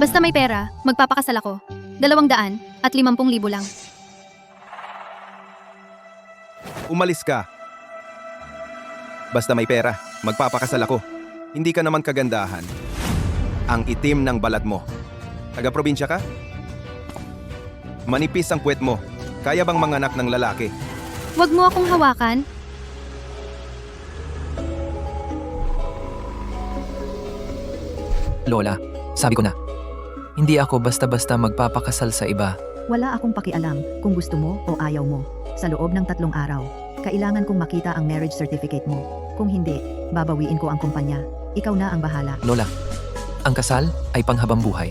Basta may pera, magpapakasal ako. 250,000 lang. Umalis ka. Basta may pera, magpapakasal ako. Hindi ka naman kagandahan. Ang itim ng balat mo. Taga-probinsya ka? Manipis ang puwet mo. Kaya bang manganak ng lalaki? Huwag mo akong hawakan. Lola, sabi ko na. Hindi ako basta-basta magpapakasal sa iba. Wala akong pakialam kung gusto mo o ayaw mo. Sa loob ng 3 araw, kailangan kong makita ang marriage certificate mo. Kung hindi, babawiin ko ang kumpanya. Ikaw na ang bahala. Lola, ang kasal ay panghabang buhay.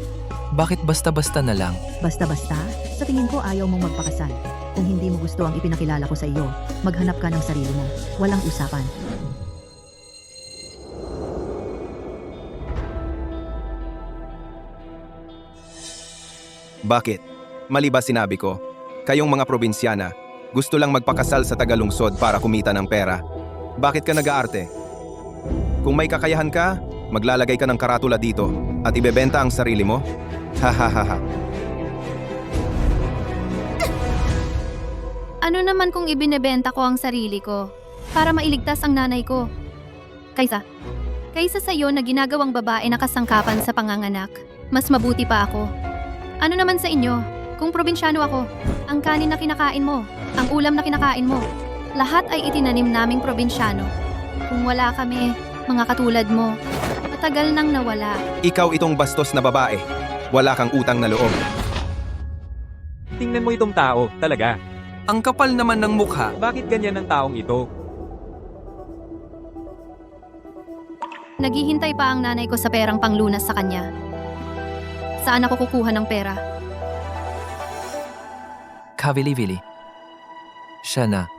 Bakit basta-basta na lang? Basta-basta, sa tingin ko ayaw mong magpakasal. Kung hindi mo gusto ang ipinakilala ko sa iyo, maghanap ka ng sarili mo. Walang usapan. Bakit? Mali ba sinabi ko? Kayong mga probinsyana, gusto lang magpakasal sa tagalungsod para kumita ng pera. Bakit ka nag-aarte? Kung may kakayahan ka, maglalagay ka ng karatula dito at ibebenta ang sarili mo? Hahaha. Ano naman kung ibinebenta ko ang sarili ko para mailigtas ang nanay ko? Kaysa sa'yo na ginagawang babae na kasangkapan sa panganganak, mas mabuti pa ako. Ano naman sa inyo? Kung probinsyano ako, ang kanin na kinakain mo, ang ulam na kinakain mo, lahat ay itinanim naming probinsyano. Kung wala kami, mga katulad mo, matagal nang nawala. Ikaw itong bastos na babae. Wala kang utang na loob. Tingnan mo itong tao, talaga. Ang kapal naman ng mukha. Bakit ganyan ang taong ito? Naghihintay pa ang nanay ko sa perang panglunas sa kanya. Saan ako kukuha ng pera? Kavili-vili. Siya na.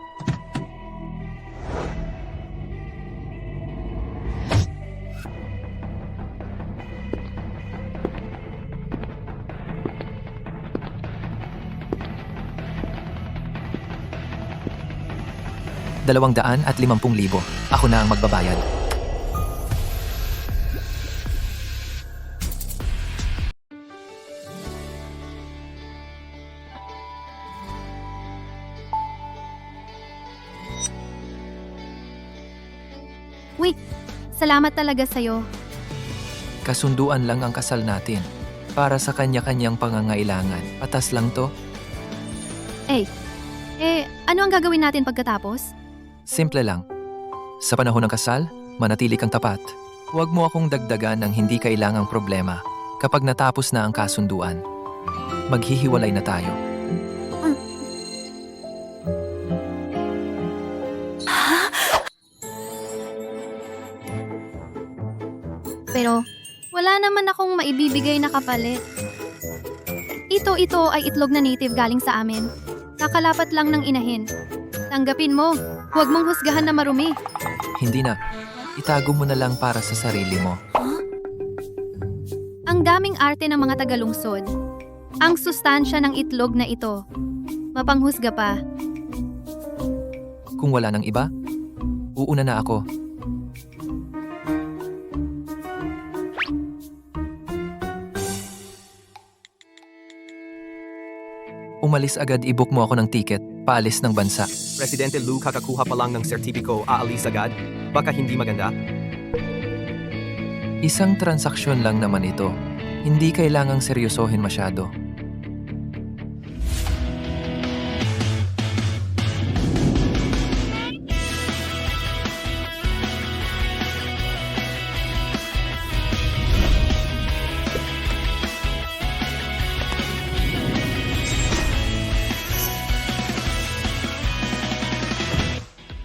$250,000. Ako na ang magbabayad. Uy, salamat talaga sa'yo. Kasunduan lang ang kasal natin. Para sa kanya-kanyang pangangailangan. Patas lang to. Ano ang gagawin natin pagkatapos? Simple lang. Sa panahon ng kasal, manatili kang tapat. Huwag mo akong dagdagan ng hindi kailangang problema. Kapag natapos na ang kasunduan, maghihiwalay na tayo. Pero wala naman akong maibibigay na kapalit. Ito ay itlog na native galing sa amin. Kakalapat lang ng inahin. Tanggapin mo. Huwag mong husgahan na marumi. Hindi na. Itago mo na lang para sa sarili mo. Ang daming arte ng mga tagalungsod. Ang sustansya ng itlog na ito. Mapanghusga pa. Kung wala ng iba, uuna na ako. Umalis agad, i-book mo ako ng ticket, paalis ng bansa. Presidente Lou, kakakuha pa lang ng sertipiko, aalis agad? Baka hindi maganda? Isang transaksyon lang naman ito. Hindi kailangang seryosohin masyado.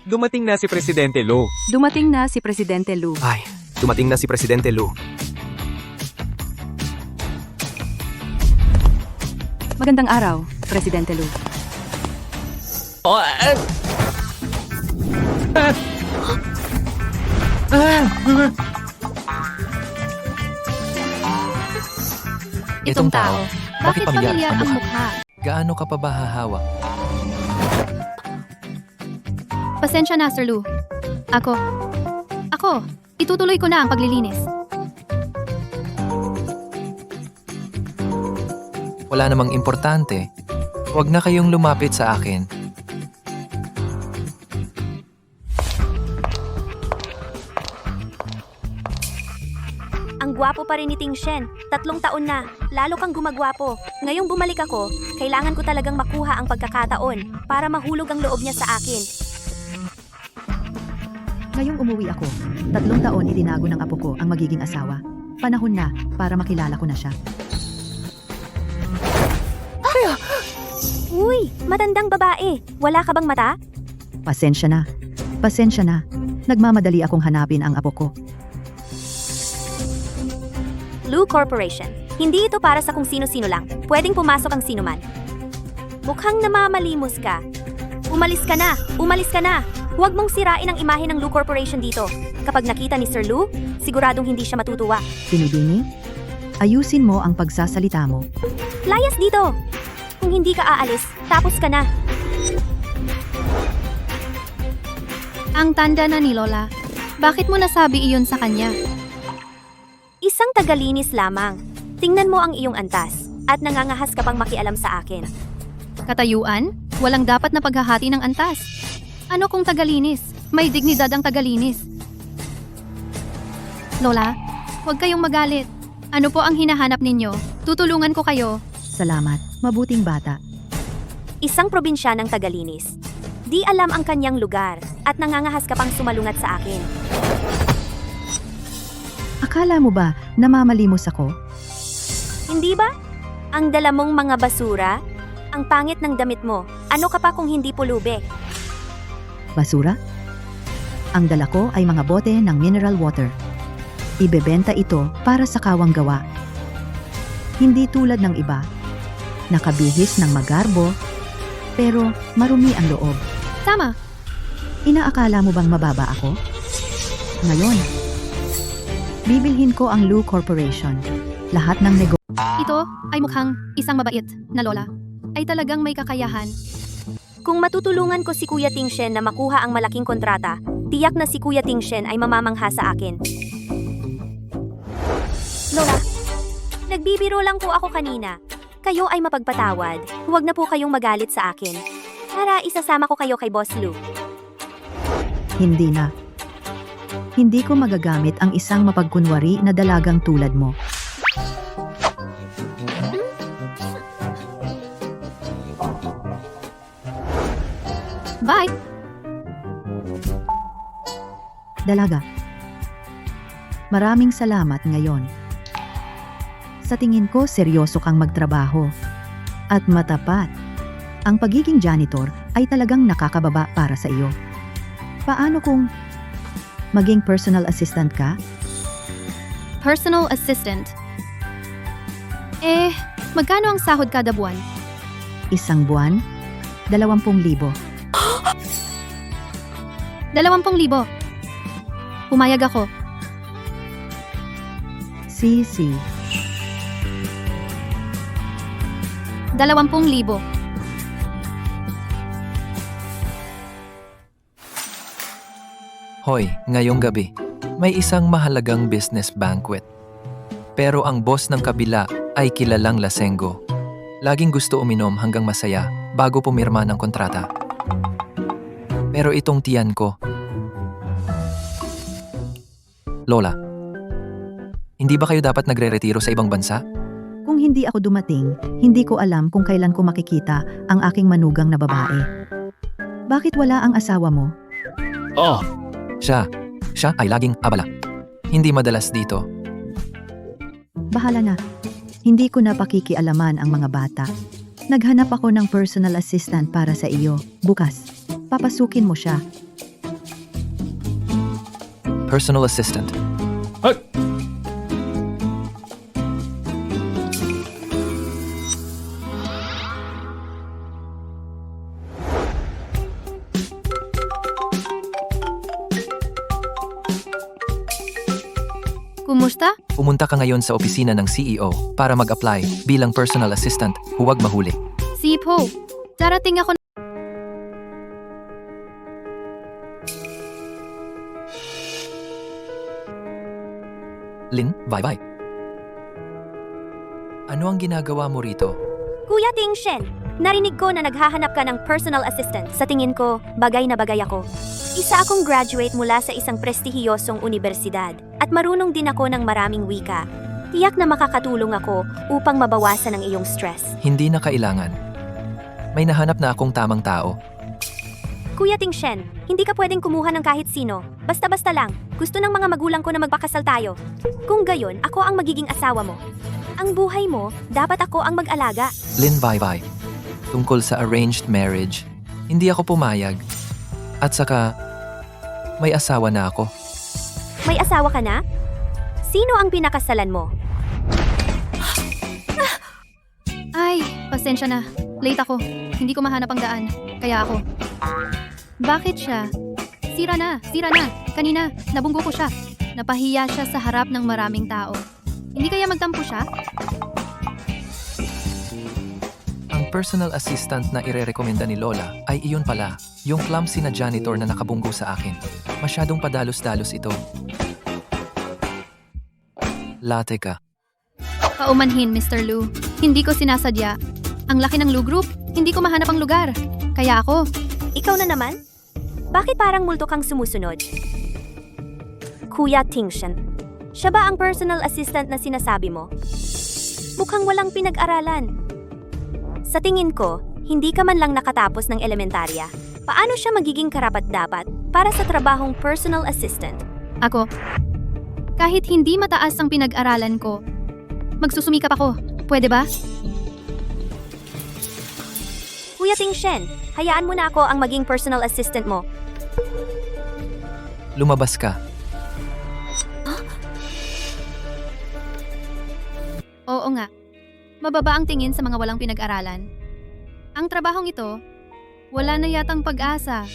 Dumating na si Presidente Lo. Dumating na si Presidente Lu. Ay, Dumating na si Presidente Lou. Magandang araw, Presidente Lu. Itong tao. Bakit pamilyar ang mukha? Gaano ka pa ba hahawak? Pasensya na, Sir Lou. Ako, itutuloy ko na ang paglilinis. Wala namang importante. Huwag na kayong lumapit sa akin. Ang gwapo pa rin ni Ting Shen. 3 taon na. Lalo kang gumagwapo. Ngayong bumalik ako, kailangan ko talagang makuha ang pagkakataon para mahulog ang loob niya sa akin. Ngayong umuwi ako, 3 taon itinago ng apo ko ang magiging asawa. Panahon na para makilala ko na siya. Uy, matandang babae. Wala ka bang mata? Pasensya na. Pasensya na. Nagmamadali akong hanapin ang apo ko. Lu Corporation. Hindi ito para sa kung sino-sino lang. Pwedeng pumasok ang sino man. Mukhang namamalimos ka. Umalis ka na! Umalis ka na! Huwag mong sirain ang imahe ng Lu Corporation dito. Kapag nakita ni Sir Lu, siguradong hindi siya matutuwa. Tinibini? Ayusin mo ang pagsasalita mo. Layas dito! Kung hindi ka aalis, tapos ka na. Ang tanda na ni Lola. Bakit mo nasabi iyon sa kanya? Isang tagalinis lamang. Tingnan mo ang iyong antas at nangangahas ka pang makialam sa akin. Katayuan? Walang dapat na paghahati ng antas. Ano kung tagalinis? May dignidad ang tagalinis. Lola, huwag kayong magalit. Ano po ang hinahanap ninyo? Tutulungan ko kayo. Salamat. Mabuting bata. Isang probinsya ng tagalinis. Di alam ang kanyang lugar at nangangahas ka pang sumalungat sa akin. Akala mo ba namamalimos ako? Hindi ba? Ang dala mong mga basura? Ang pangit ng damit mo. Ano ka pa kung hindi pulube? Basura? Ang dala ko ay mga bote ng mineral water. Ibebenta ito para sa kawang gawa. Hindi tulad ng iba. Nakabihis ng magarbo, pero marumi ang loob. Tama. Inaakala mo bang mababa ako? Ngayon, bibilhin ko ang Lu Corporation. Lahat ng negosyo. Ito ay mukhang isang mabait na Lola. Ay talagang may kakayahan. Kung matutulungan ko si Kuya Ting Shen na makuha ang malaking kontrata, tiyak na si Kuya Ting Shen ay mamamangha sa akin. Lola, nagbibiro lang po ako kanina. Kayo ay mapagpatawad. Huwag na po kayong magalit sa akin. Para isasama ko kayo kay Boss Lu. Hindi na. Hindi ko magagamit ang isang mapagkunwari na dalagang tulad mo. Bye! Dalaga. Maraming salamat ngayon. Sa tingin ko, seryoso kang magtrabaho. At matapat. Ang pagiging janitor ay talagang nakakababa para sa iyo. Paano kung maging personal assistant ka? Personal assistant. Magkano ang sahod kada buwan? Isang buwan? 20,000. 20,000. Pumayag ako. Sisi. 20,000. Hoy, ngayong gabi, may isang mahalagang business banquet. Pero ang boss ng kabila ay kilalang lasenggo. Laging gusto uminom hanggang masaya bago pumirma ng kontrata. Pero itong tiyan ko. Lola, hindi ba kayo dapat nagre-retiro sa ibang bansa? Kung hindi ako dumating, hindi ko alam kung kailan ko makikita ang aking manugang na babae. Bakit wala ang asawa mo? Siya ay laging abala. Hindi madalas dito. Bahala na. Hindi ko na pakikialaman ang mga bata. Naghanap ako ng personal assistant para sa iyo. Bukas, papasukin mo siya. Personal assistant. Kumusta? Pumunta ka ngayon sa opisina ng CEO para mag-apply bilang personal assistant. Huwag mahuli. Sipo. Darating ako. Lin, bye-bye. Ano ang ginagawa mo rito? Kuya Ting-shen, narinig ko na naghahanap ka ng personal assistant. Sa tingin ko, bagay na bagay ako. Isa akong graduate mula sa isang prestihiyosong universidad at marunong din ako ng maraming wika. Tiyak na makakatulong ako upang mabawasan ang iyong stress. Hindi na kailangan. May nahanap na akong tamang tao. Kuya Ting-shen, hindi ka pwedeng kumuha ng kahit sino. Basta-basta lang, gusto ng mga magulang ko na magpakasal tayo. Kung gayon, ako ang magiging asawa mo. Ang buhay mo, dapat ako ang mag-alaga. Lin Bye. Tungkol sa arranged marriage, hindi ako pumayag. At saka, may asawa na ako. May asawa ka na? Sino ang pinakasalan mo? Ay, pasensya na. Late ako. Hindi ko mahanap ang daan. Kaya ako. Bakit siya? Sira na. Kanina, nabunggo ko siya. Napahiya siya sa harap ng maraming tao. Hindi kaya magtampo siya? Ang personal assistant na irerekomenda ni Lola ay iyon pala, yung clumsy na janitor na nakabunggo sa akin. Masyadong padalos-dalos ito. Late ka. Paumanhin, Mr. Lu. Hindi ko sinasadya. Ang laki ng Lu Group, hindi ko mahanap ang lugar. Kaya ako, Ikaw na naman? Bakit parang multo kang sumusunod? Kuya Ting-shen, siya ba ang personal assistant na sinasabi mo? Mukhang walang pinag-aralan. Sa tingin ko, hindi ka man lang nakatapos ng elementarya. Paano siya magiging karapat-dapat para sa trabahong personal assistant? ako. Kahit hindi mataas ang pinag-aralan ko, magsusumikap ako. Pwede ba? Kuya Ting-shen, hayaan mo na ako ang maging personal assistant mo. Lumabas ka. Oo nga. Mababa ang tingin sa mga walang pinag-aralan. Ang trabahong ito, wala na yatang pag-asa.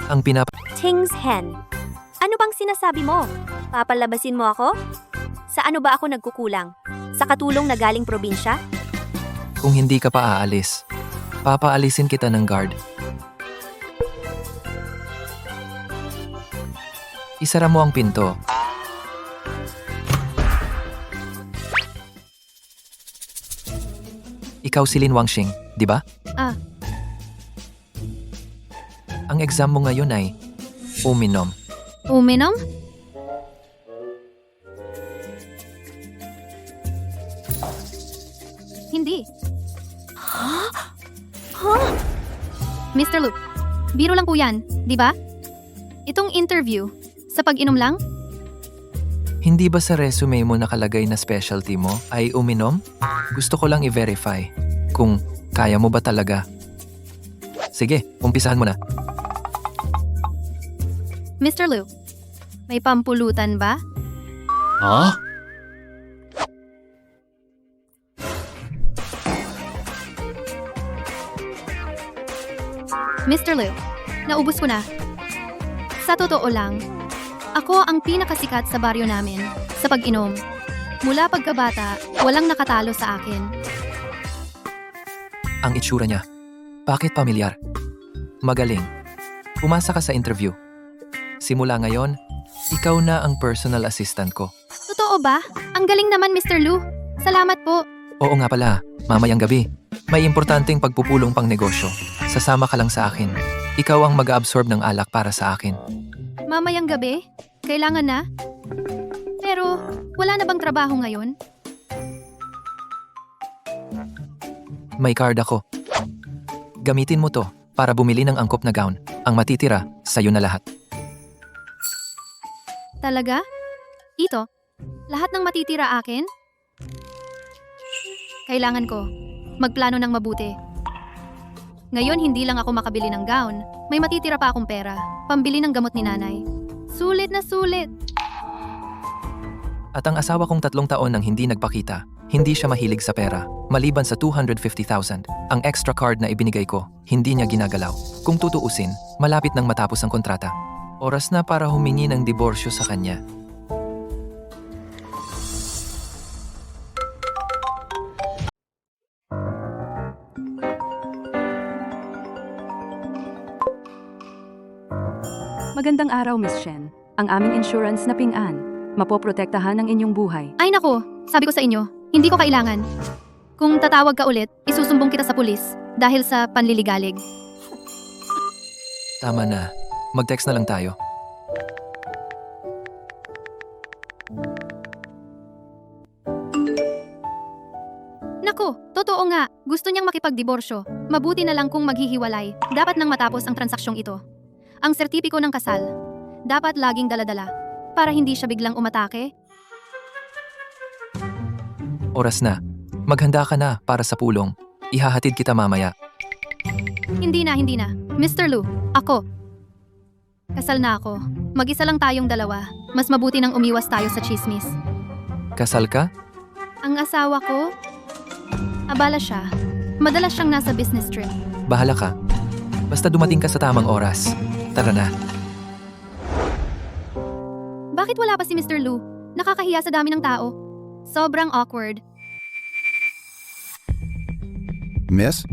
Ang Ting-shen, ano bang sinasabi mo? Papalabasin mo ako? Sa ano ba ako nagkukulang? Sa katulong na galing probinsya? Kung hindi ka pa aalis, papaalisin kita ng guard. Isara mo ang pinto. Ikaw si Lin Wangxing, di ba? Ah. Ang exam mo ngayon ay uminom. Uminom? Hindi. Mr. Luke, biro lang po yan, di ba? Itong interview, sa pag-inom lang? Hindi ba sa resume mo nakalagay na specialty mo ay uminom? Gusto ko lang i-verify kung kaya mo ba talaga. Sige, umpisahan mo na. Mr. Luke, may pampulutan ba? Mr. Liu, naubos ko na. Sa totoo lang, ako ang pinakasikat sa baryo namin sa pag-inom. Mula pagkabata, walang nakatalo sa akin. Ang itsura niya. Bakit pamilyar? Magaling. Pumasa ka sa interview. Simula ngayon, ikaw na ang personal assistant ko. Totoo ba? Ang galing naman, Mr. Lu. Salamat po. Oo nga pala, mamayang gabi. May importanteng pagpupulong pang negosyo. Sasama ka lang sa akin. Ikaw ang mag-absorb ng alak para sa akin. Mamayang gabi? Kailangan na? Pero, wala na bang trabaho ngayon? May card ako. Gamitin mo to para bumili ng angkop na gown. Ang matitira, sa'yo na lahat. Talaga? Ito, lahat ng matitira akin? Kailangan ko magplano ng mabuti. Ngayon hindi lang ako makabili ng gown, may matitira pa akong pera, pambili ng gamot ni nanay. Sulit na sulit! At ang asawa kong 3 taon nang hindi nagpakita, hindi siya mahilig sa pera. Maliban sa 250,000, ang extra card na ibinigay ko, hindi niya ginagalaw. Kung tutuusin, malapit nang matapos ang kontrata. Oras na para humingi ng diborsyo sa kanya. Magandang araw, Miss Shen. Ang aming insurance na Ping An. Mapoprotektahan ang inyong buhay. Ay nako, sabi ko sa inyo, Hindi ko kailangan. Kung tatawag ka ulit, isusumbong kita sa pulis dahil sa panliligalig. Tama na. Mag-text na lang tayo. Naku, totoo nga. Gusto niyang makipagdiborsyo. Mabuti na lang kung maghihiwalay. Dapat nang matapos ang transaksyon ito. Ang sertipiko ng kasal. Dapat laging daladala. Para hindi siya biglang umatake. Oras na. Maghanda ka na para sa pulong. Ihahatid kita mamaya. Hindi na. Mr. Lu, ako. Kasal na ako. Mag-isa lang tayong dalawa. Mas mabuti nang umiwas tayo sa chismis. Kasal ka? Ang asawa ko, abala siya. Madalas siyang nasa business trip. Bahala ka. Basta dumating ka sa tamang oras. Tara na. Bakit wala pa si Mr. Lu? Nakakahiya sa dami ng tao. Sobrang awkward. Miss?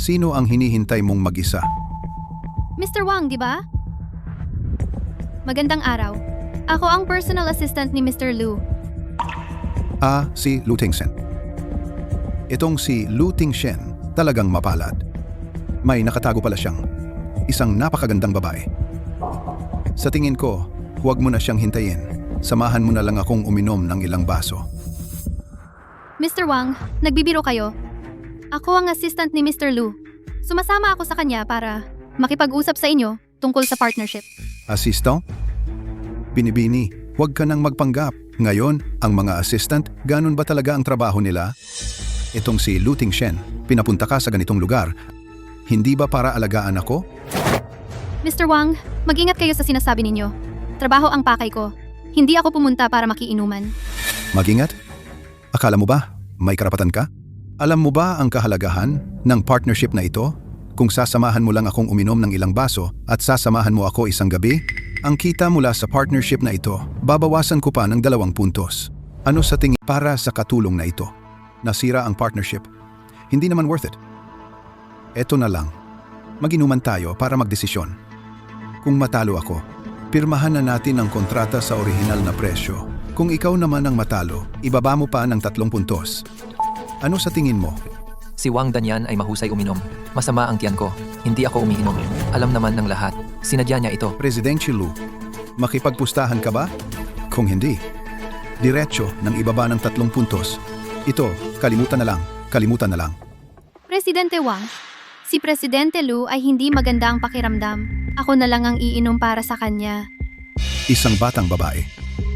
Sino ang hinihintay mong mag-isa? Mr. Wang, di ba? Magandang araw. Ako ang personal assistant ni Mr. Lu. Si Lu Tingsen. Itong si Lu Tingshen talagang mapalad. May nakatago pala siyang isang napakagandang babae. Sa tingin ko, huwag mo na siyang hintayin. Samahan mo na lang akong uminom ng ilang baso. Mr. Wang, nagbibiro kayo. Ako ang assistant ni Mr. Lu. Sumasama ako sa kanya para makipag-usap sa inyo tungkol sa partnership. Assistant? Binibini, huwag ka nang magpanggap. Ngayon, ang mga assistant, ganun ba talaga ang trabaho nila? Itong si Lu Tingshen, pinapunta ka sa ganitong lugar. Hindi ba para alagaan ako? Mr. Wang, mag-ingat kayo sa sinasabi ninyo. Trabaho ang pakay ko. Hindi ako pumunta para makiinuman. Mag-ingat? Akala mo ba, may karapatan ka? Alam mo ba ang kahalagahan ng partnership na ito? Kung sasamahan mo lang akong uminom ng ilang baso at sasamahan mo ako isang gabi, ang kita mula sa partnership na ito, babawasan ko pa ng 2 puntos. Ano sa tingin para sa katulong na ito? Nasira ang partnership. Hindi naman worth it. Eto na lang. Mag-inuman tayo para magdesisyon. Kung matalo ako, pirmahan na natin ang kontrata sa orihinal na presyo. Kung ikaw naman ang matalo, ibaba mo pa ng 3 puntos. Ano sa tingin mo? Si Wang Danyan ay mahusay uminom. Masama ang tiyan ko. Hindi ako umiinom. Alam naman ng lahat. Sinadya niya ito. Presidente Lu, makipagpustahan ka ba? Kung hindi, diretso ng ibaba ng 3 puntos. Ito, kalimutan na lang. Presidente Wang, si Presidente Lu ay hindi maganda ang pakiramdam. Ako na lang ang iinom para sa kanya. Isang batang babae,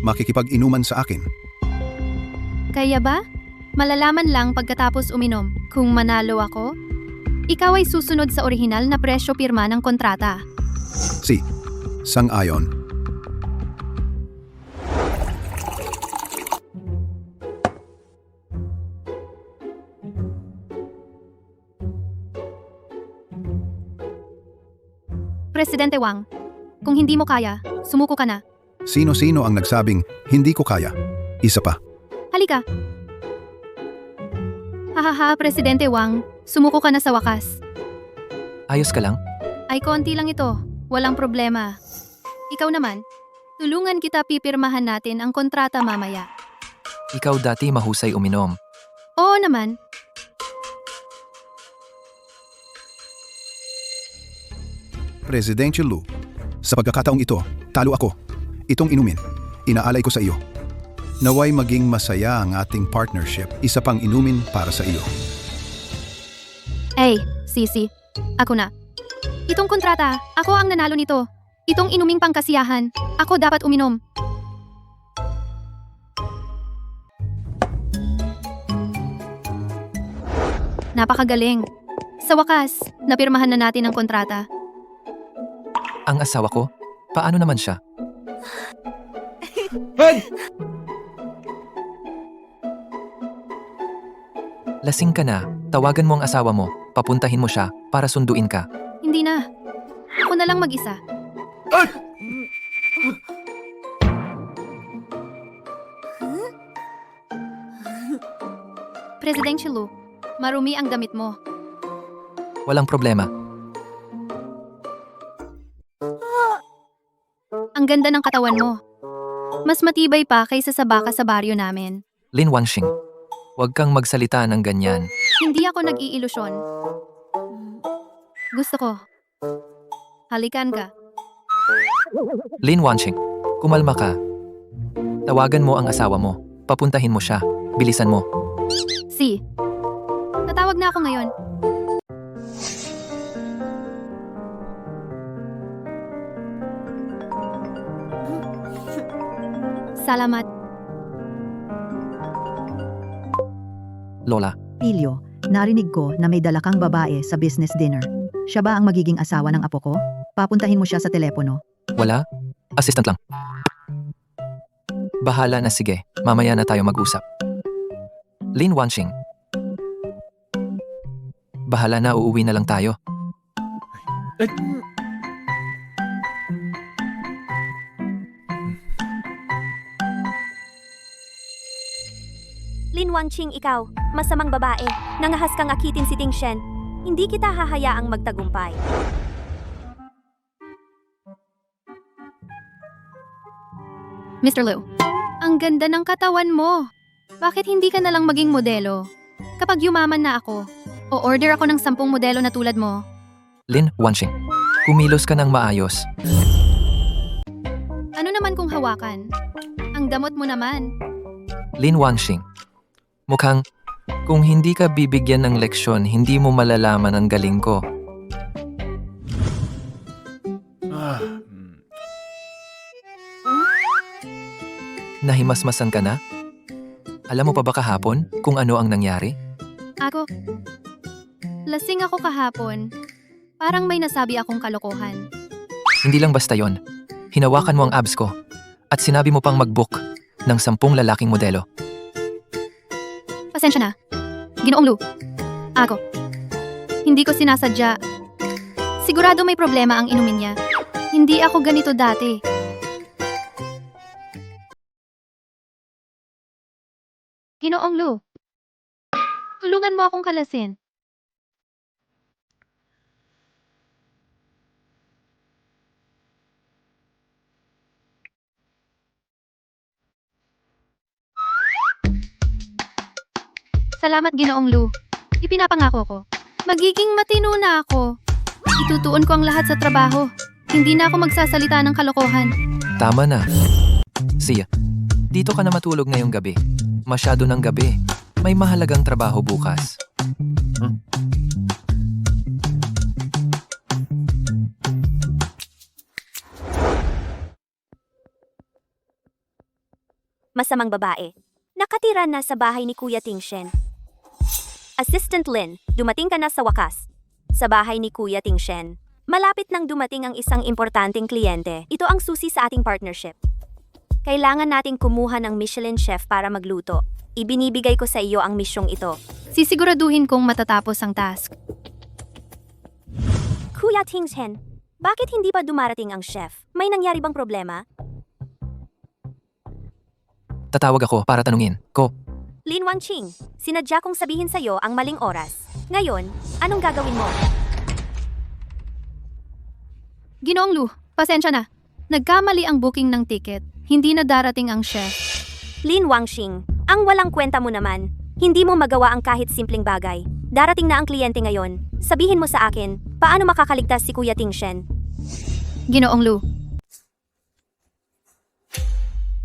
makikipag-inuman sa akin. Kaya ba? Malalaman lang pagkatapos uminom. Kung manalo ako, ikaw ay susunod sa orihinal na presyo pirma ng kontrata. Sang-ayon. Presidente Wang, kung hindi mo kaya, sumuko ka na. Sino-sino ang nagsabing, hindi ko kaya? Isa pa. Halika. Hahaha, Presidente Wang, sumuko ka na sa wakas. Ayos ka lang? Ay konti lang ito, walang problema. Ikaw naman, tulungan kita pipirmahan natin ang kontrata mamaya. Ikaw dati mahusay uminom. Oo naman. Presidente Lu, sa pagkakataong ito, talo ako. Itong inumin, inaalay ko sa iyo. Naway maging masaya ang ating partnership, isa pang inumin para sa iyo. Sisi, ako na. Itong kontrata, ako ang nanalo nito. Itong inuming pangkasiyahan, ako dapat uminom. Napakagaling. Sa wakas, napirmahan na natin ang kontrata. Ang asawa ko? Paano naman siya? Lasing ka na. Tawagan mo ang asawa mo. Papuntahin mo siya para sunduin ka. Hindi na. Ako na lang mag-isa. Presidente Lu, marumi ang damit mo. Walang problema. Ang ganda ng katawan mo. Mas matibay pa kaysa sa baka sa baryo namin. Lin Wangxing, huwag kang magsalita ng ganyan. Hindi ako nag-iilusyon. Gusto ko. Halikan ka. Lin Wangxing, kumalma ka. Tawagan mo ang asawa mo. Papuntahin mo siya. Bilisan mo. Si. Tatawag na ako ngayon. Salamat. Lola, Pilyo, narinig ko na may dala kang babae sa business dinner. Siya ba ang magiging asawa ng apo ko? Papuntahin mo siya sa telepono. wala? Assistant lang. Bahala na, sige. Mamaya na tayo mag-usap. Lin Wangxing. Bahala na, uuwi na lang tayo. Lin Wangqing, ikaw, masamang babae. Nangahas kang akitin si Ting Shen. Hindi kita hahayaang magtagumpay. Mr. Liu, ang ganda ng katawan mo. Bakit hindi ka na lang maging modelo? Kapag yumaman na ako, o-order ako ng 10 modelo na tulad mo. Lin Wangxing, kumilos ka ng maayos. Ano naman kung hawakan? Ang damot mo naman. Lin Wangxing, mukhang kung hindi ka bibigyan ng leksyon, hindi mo malalaman ang galing ko. Nahimasmasan ka na? Alam mo pa ba kahapon kung ano ang nangyari? Ako, lasing ako kahapon. Parang may nasabi akong kalokohan. Hindi lang basta yon. Hinawakan mo ang abs ko at sinabi mo pang mag-book ng 10 lalaking modelo. Pasensya na. Ginoong Lu. Ako. Hindi ko sinasadya. Sigurado may problema ang inumin niya. Hindi ako ganito dati. Ginoong Lu. Tulungan mo akong kalasin. Salamat, Ginoong Lu. Ipinapangako ko. Magiging matino na ako. Itutuon ko ang lahat sa trabaho. Hindi na ako magsasalita ng kalokohan. Tama na. Siya, dito ka na matulog ngayong gabi. Masyado ng gabi. May mahalagang trabaho bukas. Masamang babae. Nakatira na sa bahay ni Kuya Ting Shen. Assistant Lin, dumating ka na sa wakas. Sa bahay ni Kuya Ting Shen. Malapit nang dumating ang isang importanteng kliyente. Ito ang susi sa ating partnership. Kailangan nating kumuha ng Michelin chef para magluto. Ibinibigay ko sa iyo ang misyong ito. Sisiguraduhin kong matatapos ang task. Kuya Ting Shen, bakit hindi pa dumarating ang chef? May nangyari bang problema? Tatawag ako para tanungin ko. Lin Wangqing, sinadya kong sabihin sa iyo ang maling oras. Ngayon, anong gagawin mo? Ginoong Lu, pasensya na. Nagkamali ang booking ng ticket. Hindi na darating ang chef. Lin Wangqing, ang walang kwenta mo naman. Hindi mo magawa ang kahit simpleng bagay. Darating na ang kliyente ngayon. Sabihin mo sa akin, paano makakaligtas si Kuya Ting Shen? Ginoong Lu,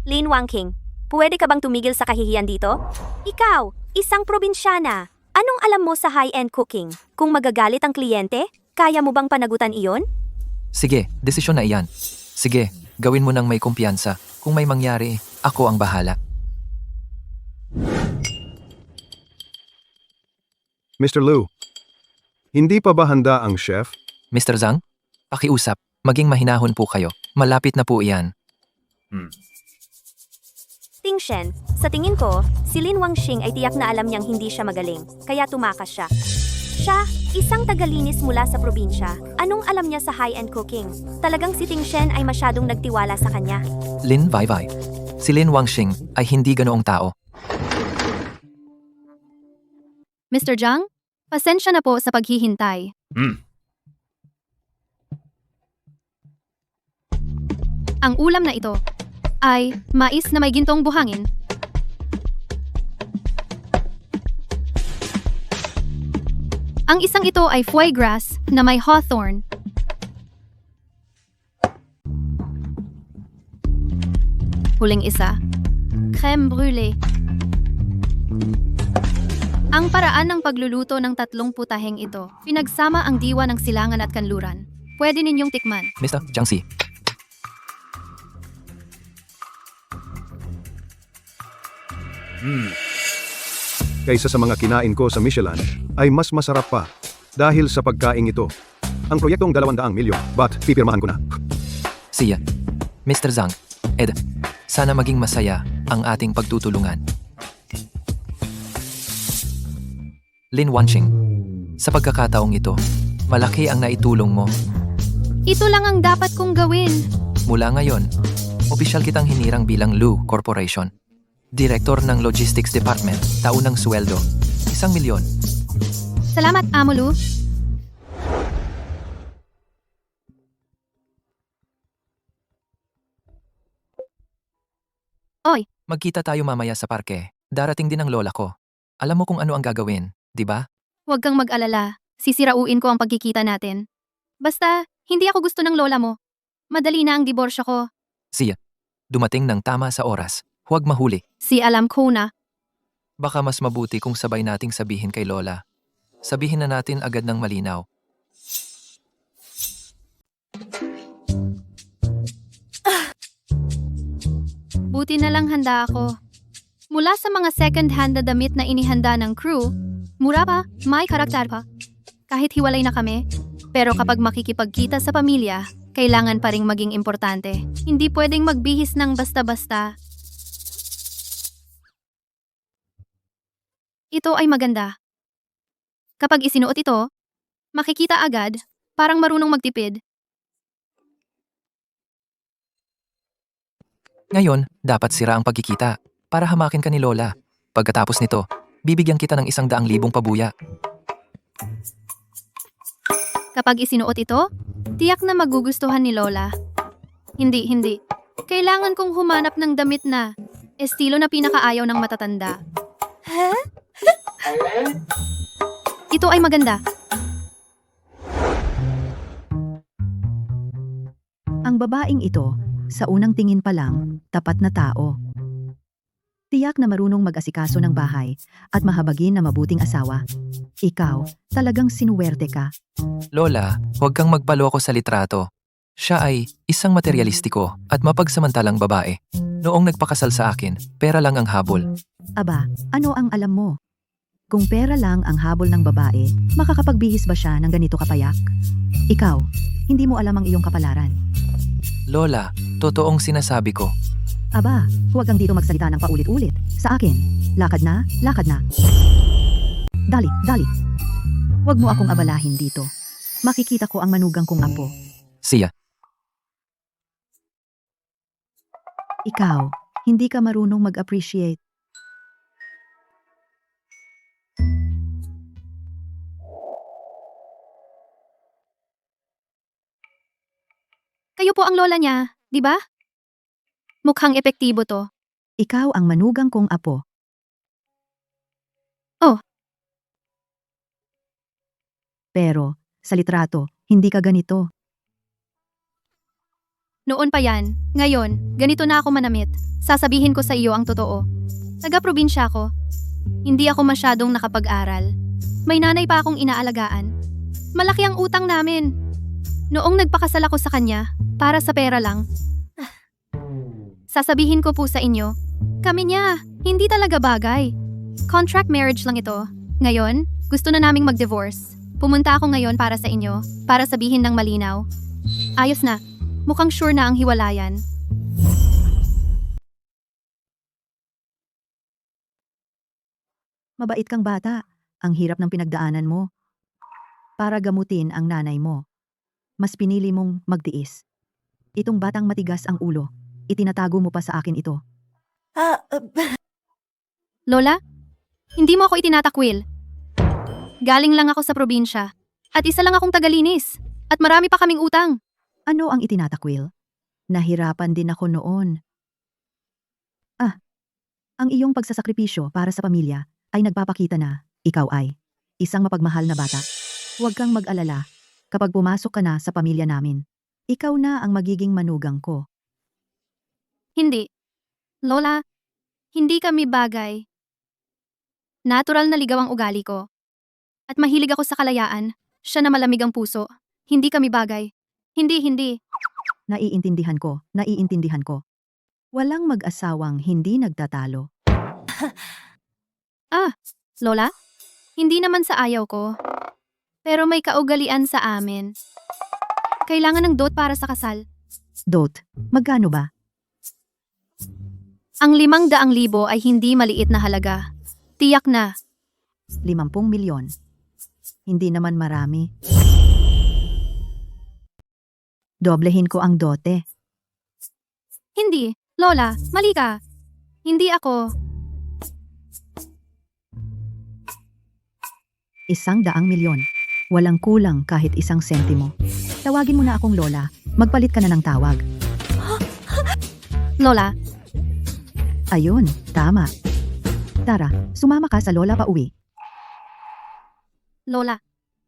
Lin Wangqing, pwede ka bang tumigil sa kahihiyan dito? Ikaw, isang probinsyana. Anong alam mo sa high-end cooking? Kung magagalit ang kliyente, kaya mo bang panagutan iyon? Sige, desisyon na iyan. Sige, gawin mo nang may kumpiyansa. Kung may mangyari, ako ang bahala. Mr. Liu, hindi pa ba handa ang chef? Mr. Zhang, pakiusap. Maging mahinahon po kayo. Malapit na po iyan. Ting Shen, sa tingin ko, si Lin Wangqing ay tiyak na alam niyang hindi siya magaling, kaya tumakas siya. Siya, isang tagalinis mula sa probinsya. Anong alam niya sa high-end cooking? Talagang si Ting Shen ay masyadong nagtiwala sa kanya. Lin Vai. Si Lin Wangxing ay hindi ganoong tao. Mr. Zhang, pasensya na po sa paghihintay. Ang ulam na ito, ay mais na may gintong buhangin. Ang isang ito ay foie gras na may hawthorn. Huling isa, crème brûlée. Ang paraan ng pagluluto ng tatlong putaheng ito, pinagsama ang diwa ng silangan at kanluran. Pwede ninyong tikman. Mr. Jiangxi, Kaysa sa mga kinain ko sa Michelin, ay mas masarap pa dahil sa pagkain ito. Ang proyektong 200 milyon, but pipirmahan ko na. siya. Mr. Zhang, Ed, sana maging masaya ang ating pagtutulungan. Lin Wanqing, sa pagkakataong ito, malaki ang naitulong mo. Ito lang ang dapat kong gawin. Mula ngayon, opisyal kitang hinirang bilang Lu Corporation. Direktor ng Logistics Department, taunang sweldo, 1 milyon. Salamat, Amo Lu. Oy, Magkita tayo mamaya sa parke. Darating din ang lola ko. Alam mo kung ano ang gagawin, di ba? huwag kang mag-alala. Sisirauin ko ang pagkikita natin. Basta, hindi ako gusto ng lola mo. Madali na ang diborsyo ko. Siya, dumating ng tama sa oras. Huwag mahuli. Si alam ko na. Baka mas mabuti kung sabay nating sabihin kay lola. Sabihin na natin agad ng malinaw. Buti na lang handa ako. Mula sa mga second-hand na damit na inihanda ng crew, mura pa, may karakter pa. Kahit hiwalay na kami, pero kapag makikipagkita sa pamilya, kailangan pa ring maging importante. Hindi pwedeng magbihis ng basta-basta. Ito ay maganda. Kapag isinuot ito, makikita agad, parang marunong magtipid. Ngayon, dapat sira ang pagkikita para hamakin ka ni lola. Pagkatapos nito, bibigyan kita ng 100,000 pabuya. Kapag isinuot ito, tiyak na magugustuhan ni Lola. Hindi. Kailangan kong humanap ng damit na estilo na pinakaayaw ng matatanda. Ito ay maganda. Ang babaeng ito, sa unang tingin pa lang, tapat na tao. Tiyak na marunong mag-asikaso ng bahay at mahabagin na mabuting asawa. Ikaw, talagang sinuwerte ka. Lola, huwag kang magpaloko sa litrato. Siya ay isang materialistiko at mapagsamantalang babae. Noong nagpakasal sa akin, pera lang ang habol. Aba, ano ang alam mo? Kung pera lang ang habol ng babae, makakapagbihis ba siya ng ganito kapayak? Ikaw, hindi mo alam ang iyong kapalaran. Lola, totoong sinasabi ko. Aba, huwag kang dito magsalita ng paulit-ulit. Sa akin, lakad na, lakad na. Dali. Huwag mo akong abalahin dito. Makikita ko ang manugang kong apo. Siya, Ikaw, hindi ka marunong mag-appreciate. Kayo po ang lola niya, di ba? Mukhang epektibo to. Ikaw ang manugang kong apo. Oh. Pero, sa litrato, hindi ka ganito. Noon pa yan. Ngayon, ganito na ako manamit. Sasabihin ko sa iyo ang totoo. Taga-probinsya ako. Hindi ako masyadong nakapag-aral. May nanay pa akong inaalagaan. Malaki ang utang namin. Noong nagpakasal ako sa kanya, para sa pera lang. Sasabihin ko po sa inyo, kami niya, hindi talaga bagay. Contract marriage lang ito. Ngayon, gusto na naming mag-divorce. Pumunta ako ngayon para sa inyo, para sabihin ng malinaw. Ayos na. Mukhang sure na ang hiwalayan. Mabait kang bata. Ang hirap ng pinagdaanan mo. Para gamutin ang nanay mo. Mas pinili mong magtiis. Itong batang matigas ang ulo. Itinatago mo pa sa akin ito. Lola, hindi mo ako itinatakwil. Galing lang ako sa probinsya. At isa lang akong tagalinis. At marami pa kaming utang. Ano ang itinatakwil? Nahirapan din ako noon. Ang iyong pagsasakripisyo para sa pamilya ay nagpapakita na ikaw ay isang mapagmahal na bata. Huwag kang mag-alala. Kapag pumasok ka na sa pamilya namin, ikaw na ang magiging manugang ko. Hindi. Lola, hindi kami bagay. Natural na ligaw ang ugali ko. At mahilig ako sa kalayaan. Siya na malamig ang puso. Hindi kami bagay. Hindi. Naiintindihan ko. Walang mag-asawang hindi nagtatalo. Lola, hindi naman sa ayaw ko. Pero may kaugalian sa amin. Kailangan ng dot para sa kasal. Dot, magkano ba? Ang 500,000 ay hindi maliit na halaga. Tiyak na. 50 milyon. Hindi naman marami. Doblehin ko ang dote. Hindi. Lola, mali ka. Hindi ako. 100 milyon. Walang kulang kahit 1 sentimo. Tawagin mo na akong Lola. Magpalit ka na ng tawag. Lola, Ayun, tama. Tara, sumama ka sa Lola pa uwi. Lola,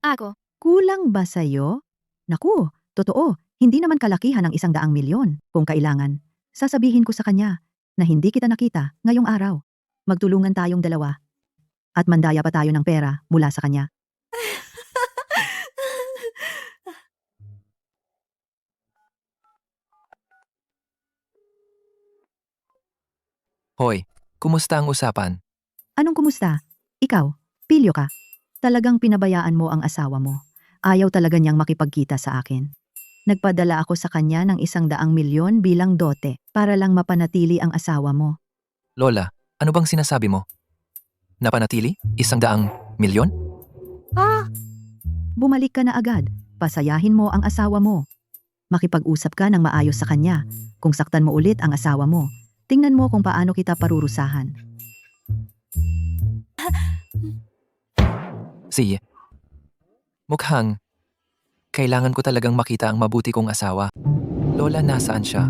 ako. Kulang ba sa'yo? Naku, totoo. Hindi naman kalakihan ng 100 milyon. Kung kailangan, sasabihin ko sa kanya na hindi kita nakita ngayong araw. Magtulungan tayong dalawa. At mandaya pa tayo ng pera mula sa kanya. Hoy, kumusta ang usapan? Anong kumusta? Ikaw, pilyo ka. Talagang pinabayaan mo ang asawa mo. Ayaw talaga niyang makipagkita sa akin. Nagpadala ako sa kanya ng 100 milyon bilang dote para lang mapanatili ang asawa mo. Lola, ano bang sinasabi mo? Napanatili? 100 milyon? Bumalik ka na agad. Pasayahin mo ang asawa mo. Makipag-usap ka ng maayos sa kanya. Kung saktan mo ulit ang asawa mo, tingnan mo kung paano kita parurusahan. Sige. Mukhang kailangan ko talagang makita ang mabuti kong asawa. Lola, nasaan siya?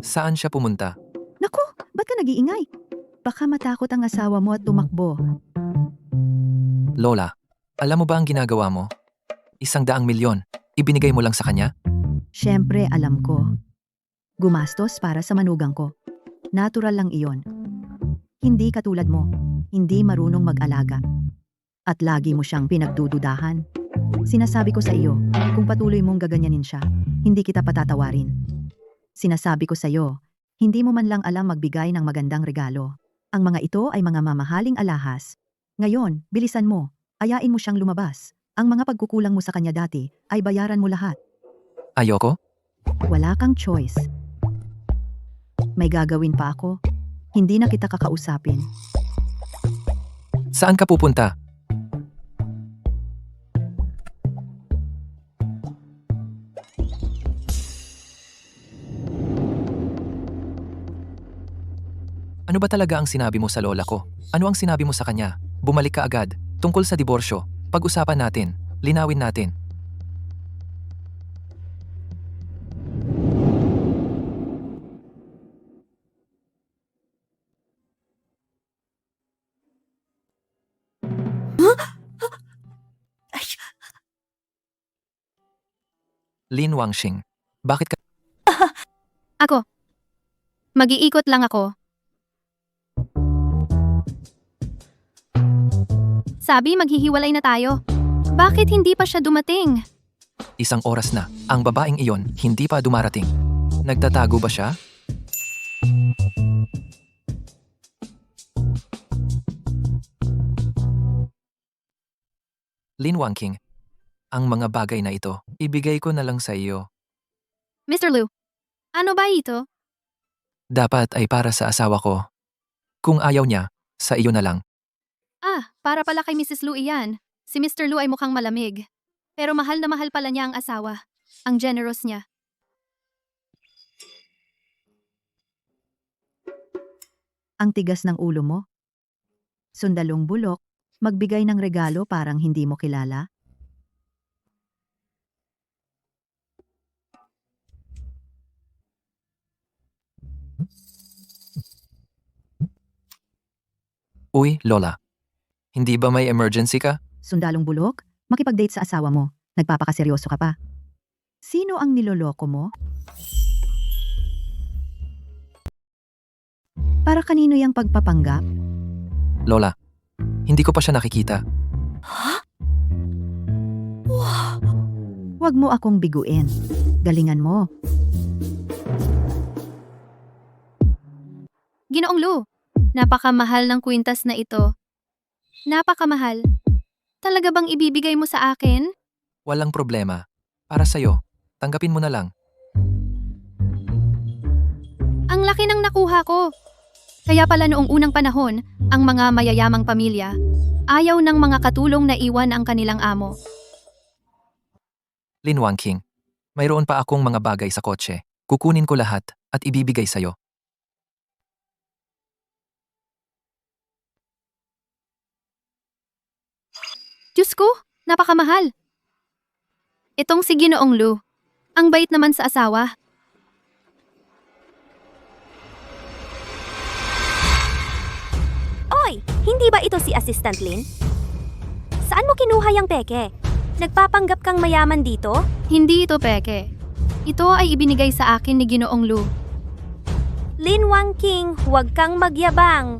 Saan siya pumunta? Naku, ba't ka nag-iingay? Baka matakot ang asawa mo at tumakbo. Lola, alam mo ba ang ginagawa mo? 100 milyon. Ibinigay mo lang sa kanya? Siyempre, alam ko. Gumastos para sa manugang ko. Natural lang iyon. Hindi katulad mo. Hindi marunong mag-alaga. At lagi mo siyang pinagdududahan. Sinasabi ko sa iyo, kung patuloy mong gaganyanin siya, hindi kita patatawarin. Sinasabi ko sa iyo, hindi mo man lang alam magbigay ng magandang regalo. Ang mga ito ay mga mamahaling alahas. Ngayon, bilisan mo. Ayain mo siyang lumabas. Ang mga pagkukulang mo sa kanya dati ay bayaran mo lahat. Ayoko? Wala kang choice. May gagawin pa ako. Hindi na kita kakausapin. Saan ka pupunta? Ano ba talaga ang sinabi mo sa lola ko? Ano ang sinabi mo sa kanya? Bumalik ka agad. Tungkol sa diborsyo. Pag-usapan natin. Linawin natin. Lin Wangxing, bakit ka... Ako. Mag-iikot lang ako. Sabi maghihiwalay na tayo. Bakit hindi pa siya dumating? 1 oras na. Ang babaeng iyon hindi pa dumarating. Nagtatago ba siya? Lin Wangking, ang mga bagay na ito, ibigay ko na lang sa iyo. Mr. Liu, ano ba ito? Dapat ay para sa asawa ko. Kung ayaw niya, sa iyo na lang. Para pala kay Mrs. Liu iyan. Si Mr. Liu ay mukhang malamig. Pero mahal na mahal pala niya ang asawa. Ang generous niya. Ang tigas ng ulo mo. Sundalong bulok, magbigay ng regalo parang hindi mo kilala. Uy, Lola. Hindi ba may emergency ka? Sundalong bulok? Makipag-date sa asawa mo. Nagpapakaseryoso ka pa. Sino ang niloloko mo? Para kanino yung pagpapanggap? Lola, hindi ko pa siya nakikita. Huwag mo akong biguin. Galingan mo. Ginoong Lu, napakamahal ng kwintas na ito. Napakamahal. Talaga bang ibibigay mo sa akin? Walang problema. Para sa'yo. Tanggapin mo na lang. Ang laki ng nakuha ko. Kaya pala noong unang panahon, ang mga mayayamang pamilya, ayaw ng mga katulong na iwan ang kanilang amo. Lin Wangking, mayroon pa akong mga bagay sa kotse. Kukunin ko lahat at ibibigay sa'yo. Diyos ko, napakamahal. Itong si Ginoong Lu. Ang bait naman sa asawa. Oy, hindi ba ito si Assistant Lin? Saan mo kinuha yung peke? Nagpapanggap kang mayaman dito? Hindi ito peke. Ito ay ibinigay sa akin ni Ginoong Lu. Lin Wangking, huwag kang magyabang.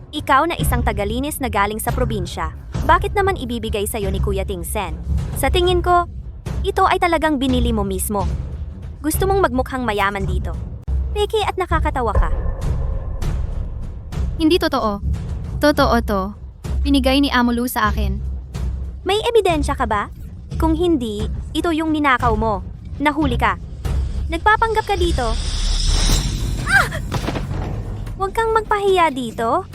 Ikaw na isang tagalinis na galing sa probinsya. Bakit naman ibibigay sa'yo ni Kuya Ting Sen? Sa tingin ko, ito ay talagang binili mo mismo. Gusto mong magmukhang mayaman dito. Peke at nakakatawa ka. Hindi totoo. Totoo to. Binigay ni Amo Lu sa akin. May ebidensya ka ba? Kung hindi, ito yung ninakaw mo. Nahuli ka. Nagpapanggap ka dito. Ah! Huwag kang magpahiya dito.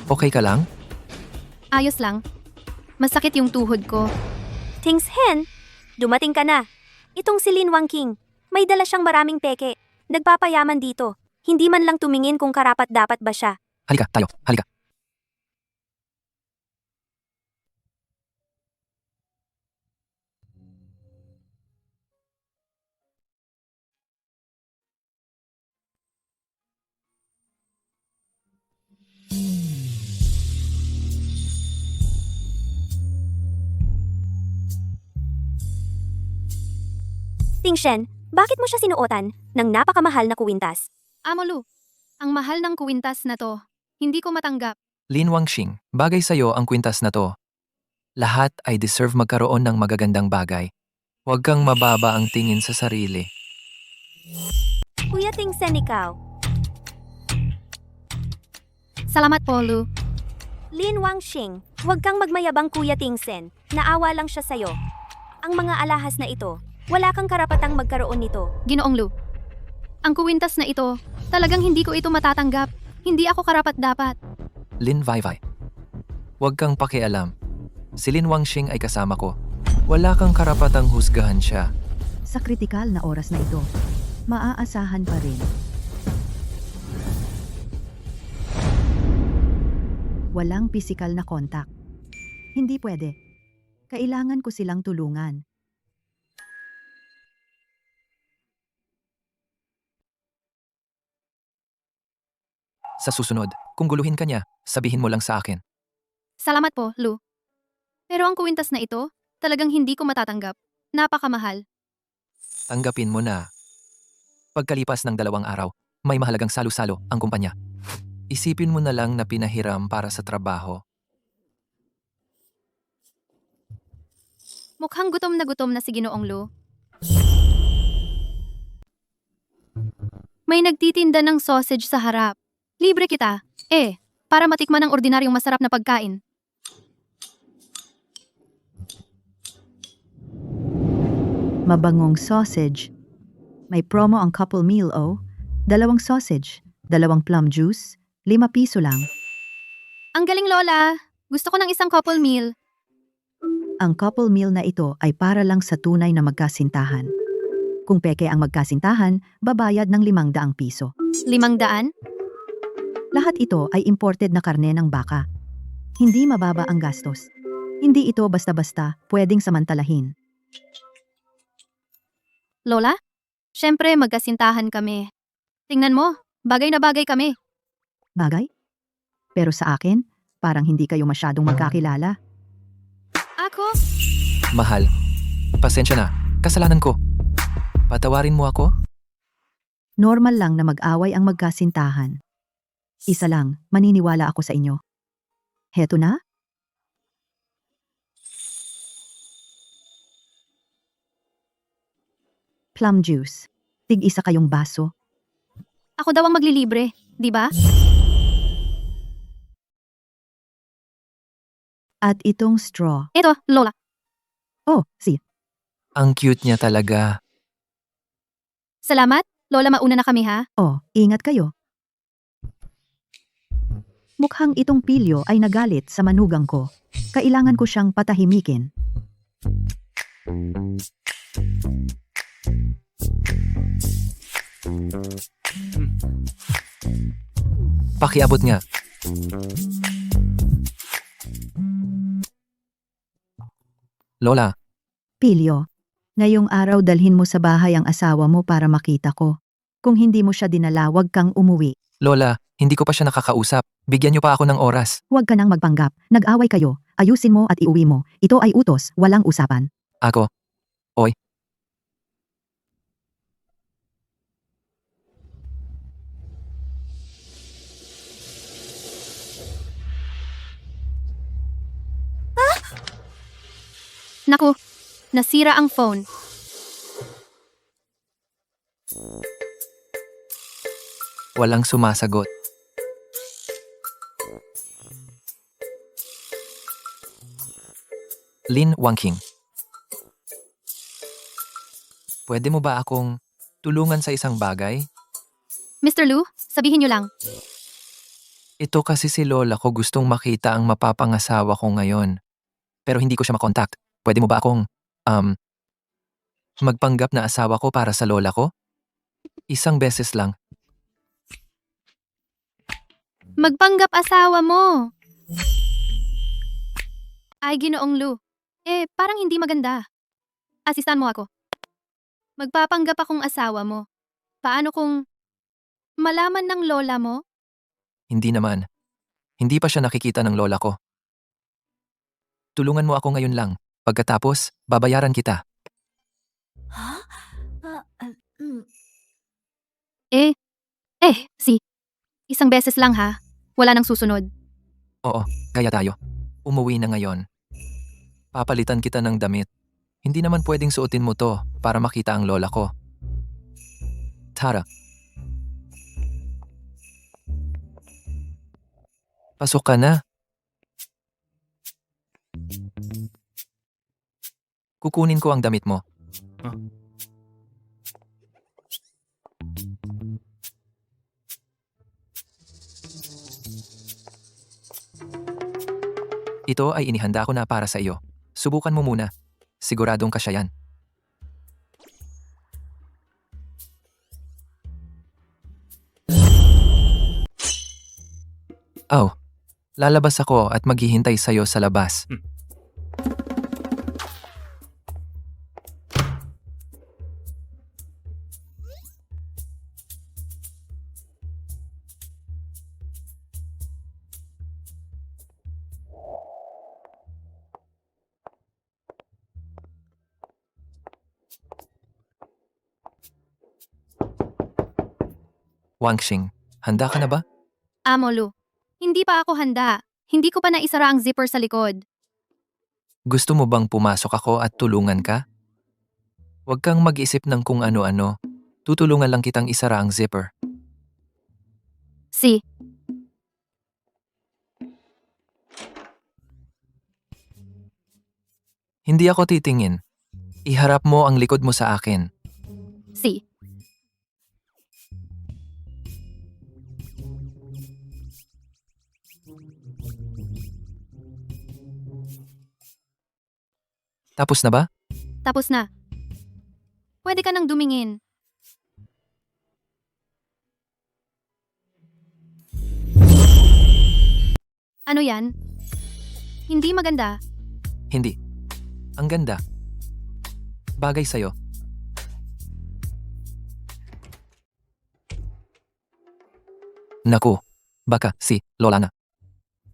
Okay ka lang? Ayos lang. Masakit yung tuhod ko. Tings Hen, dumating ka na. Itong si Lin Wangking. May dala siyang maraming peke. Nagpapayaman dito. Hindi man lang tumingin kung karapat-dapat ba siya. Halika, tayo. Halika. Ting Shen, bakit mo siya sinuotan ng napakamahal na kuwintas? Amo Lu, ang mahal ng kwintas na to. Hindi ko matanggap. Lin Wangxing, bagay sa'yo ang kwintas na to. Lahat ay deserve magkaroon ng magagandang bagay. Huwag kang mababa ang tingin sa sarili. Kuya Ting Sen, ikaw. Salamat po, Lu. Lin Wangxing, huwag kang magmayabang Kuya Ting Sen. Naawa lang siya sa'yo. Ang mga alahas na ito, wala kang karapatang magkaroon nito. Ginoong Lu. Ang kwintas na ito, talagang hindi ko ito matatanggap. Hindi ako karapat-dapat. Lin Vaivai. Huwag kang pakialam. Si Lin Wangxing ay kasama ko. Wala kang karapatang husgahan siya. Sa kritikal na oras na ito, maaasahan pa rin. Walang pisikal na kontak. Hindi pwede. Kailangan ko silang tulungan. Sa susunod, kung guluhin ka niya, sabihin mo lang sa akin. Salamat po, Lu. Pero ang kwintas na ito, talagang hindi ko matatanggap. Napakamahal. Tanggapin mo na. Pagkalipas ng 2 araw, may mahalagang salo-salo ang kumpanya. Isipin mo na lang na pinahiram para sa trabaho. Mukhang gutom na si Ginoong Lu. May nagtitinda ng sausage sa harap. Libre kita. Para matikman ang ordinaryong masarap na pagkain. Mabangong sausage. May promo ang couple meal 2 sausage, 2 plum juice, 5 piso lang. Ang galing, Lola. Gusto ko ng isang couple meal. Ang couple meal na ito ay para lang sa tunay na magkasintahan. Kung peke ang magkasintahan, babayad ng 500 piso. 500? Lahat ito ay imported na karne ng baka. Hindi mababa ang gastos. Hindi ito basta-basta pwedeng samantalahin. Lola? Siyempre, magkasintahan kami. Tingnan mo, bagay na bagay kami. Bagay? Pero sa akin, parang hindi kayo masyadong magkakilala. Ako? Mahal, pasensya na. Kasalanan ko. Patawarin mo ako? Normal lang na mag-away ang magkasintahan. Isa lang, maniniwala ako sa inyo. Heto na? Plum juice. Tig-isa kayong baso. Ako daw ang maglilibre, di ba? At itong straw. Eto, Lola. Oh, Ang cute niya talaga. Salamat. Lola, mauna na kami ha. oh, ingat kayo. Mukhang itong pilyo ay nagalit sa manugang ko. Kailangan ko siyang patahimikin. Pakiabot nga. Lola, Pilyo, ngayong araw dalhin mo sa bahay ang asawa mo para makita ko. Kung hindi mo siya dinala, wag kang umuwi. Lola, hindi ko pa siya nakakausap. Bigyan niyo pa ako ng oras. Huwag ka nang magpanggap. Nag-away kayo. Ayusin mo at iuwi mo. Ito ay utos, walang usapan. Ako. Oy. Naku, nasira ang phone. Walang sumasagot. Lin Wangking. Pwede mo ba akong tulungan sa isang bagay? Mr. Lu, sabihin niyo lang. Ito kasi si Lola ko gustong makita ang mapapangasawa ko ngayon. Pero hindi ko siya makontakt. Pwede mo ba akong, magpanggap na asawa ko para sa Lola ko? Isang beses lang. Magpanggap asawa mo. Ay, Ginoong Lu. Parang hindi maganda. Asistan mo ako. Magpapanggap akong asawa mo. Paano kung malaman ng lola mo? Hindi naman. Hindi pa siya nakikita ng Lola ko. Tulungan mo ako ngayon lang. Pagkatapos, babayaran kita. Isang beses lang ha. Wala nang susunod. Oo, kaya tayo. Umuwi na ngayon. Papalitan kita ng damit. Hindi naman pwedeng suotin mo to para makita ang Lola ko. Tara. Pasok ka na. Kukunin ko ang damit mo. Ito ay inihanda ko na para sa iyo. Subukan mo muna. Siguradong kasya yan. Oh, lalabas ako at maghihintay sa'yo sa labas. Wangxing, handa ka na ba? Amo Lu, hindi pa ako handa. Hindi ko pa naisara ang zipper sa likod. Gusto mo bang pumasok ako at tulungan ka? Huwag kang mag-isip ng kung ano-ano. Tutulungan lang kitang isara ang zipper. Si, Hindi ako titingin. Iharap mo ang likod mo sa akin. si. Tapos na ba? Tapos na. Pwede ka nang dumingin. Ano yan? Hindi maganda. Hindi. Ang ganda. Bagay sa'yo. Naku, baka si Lola na.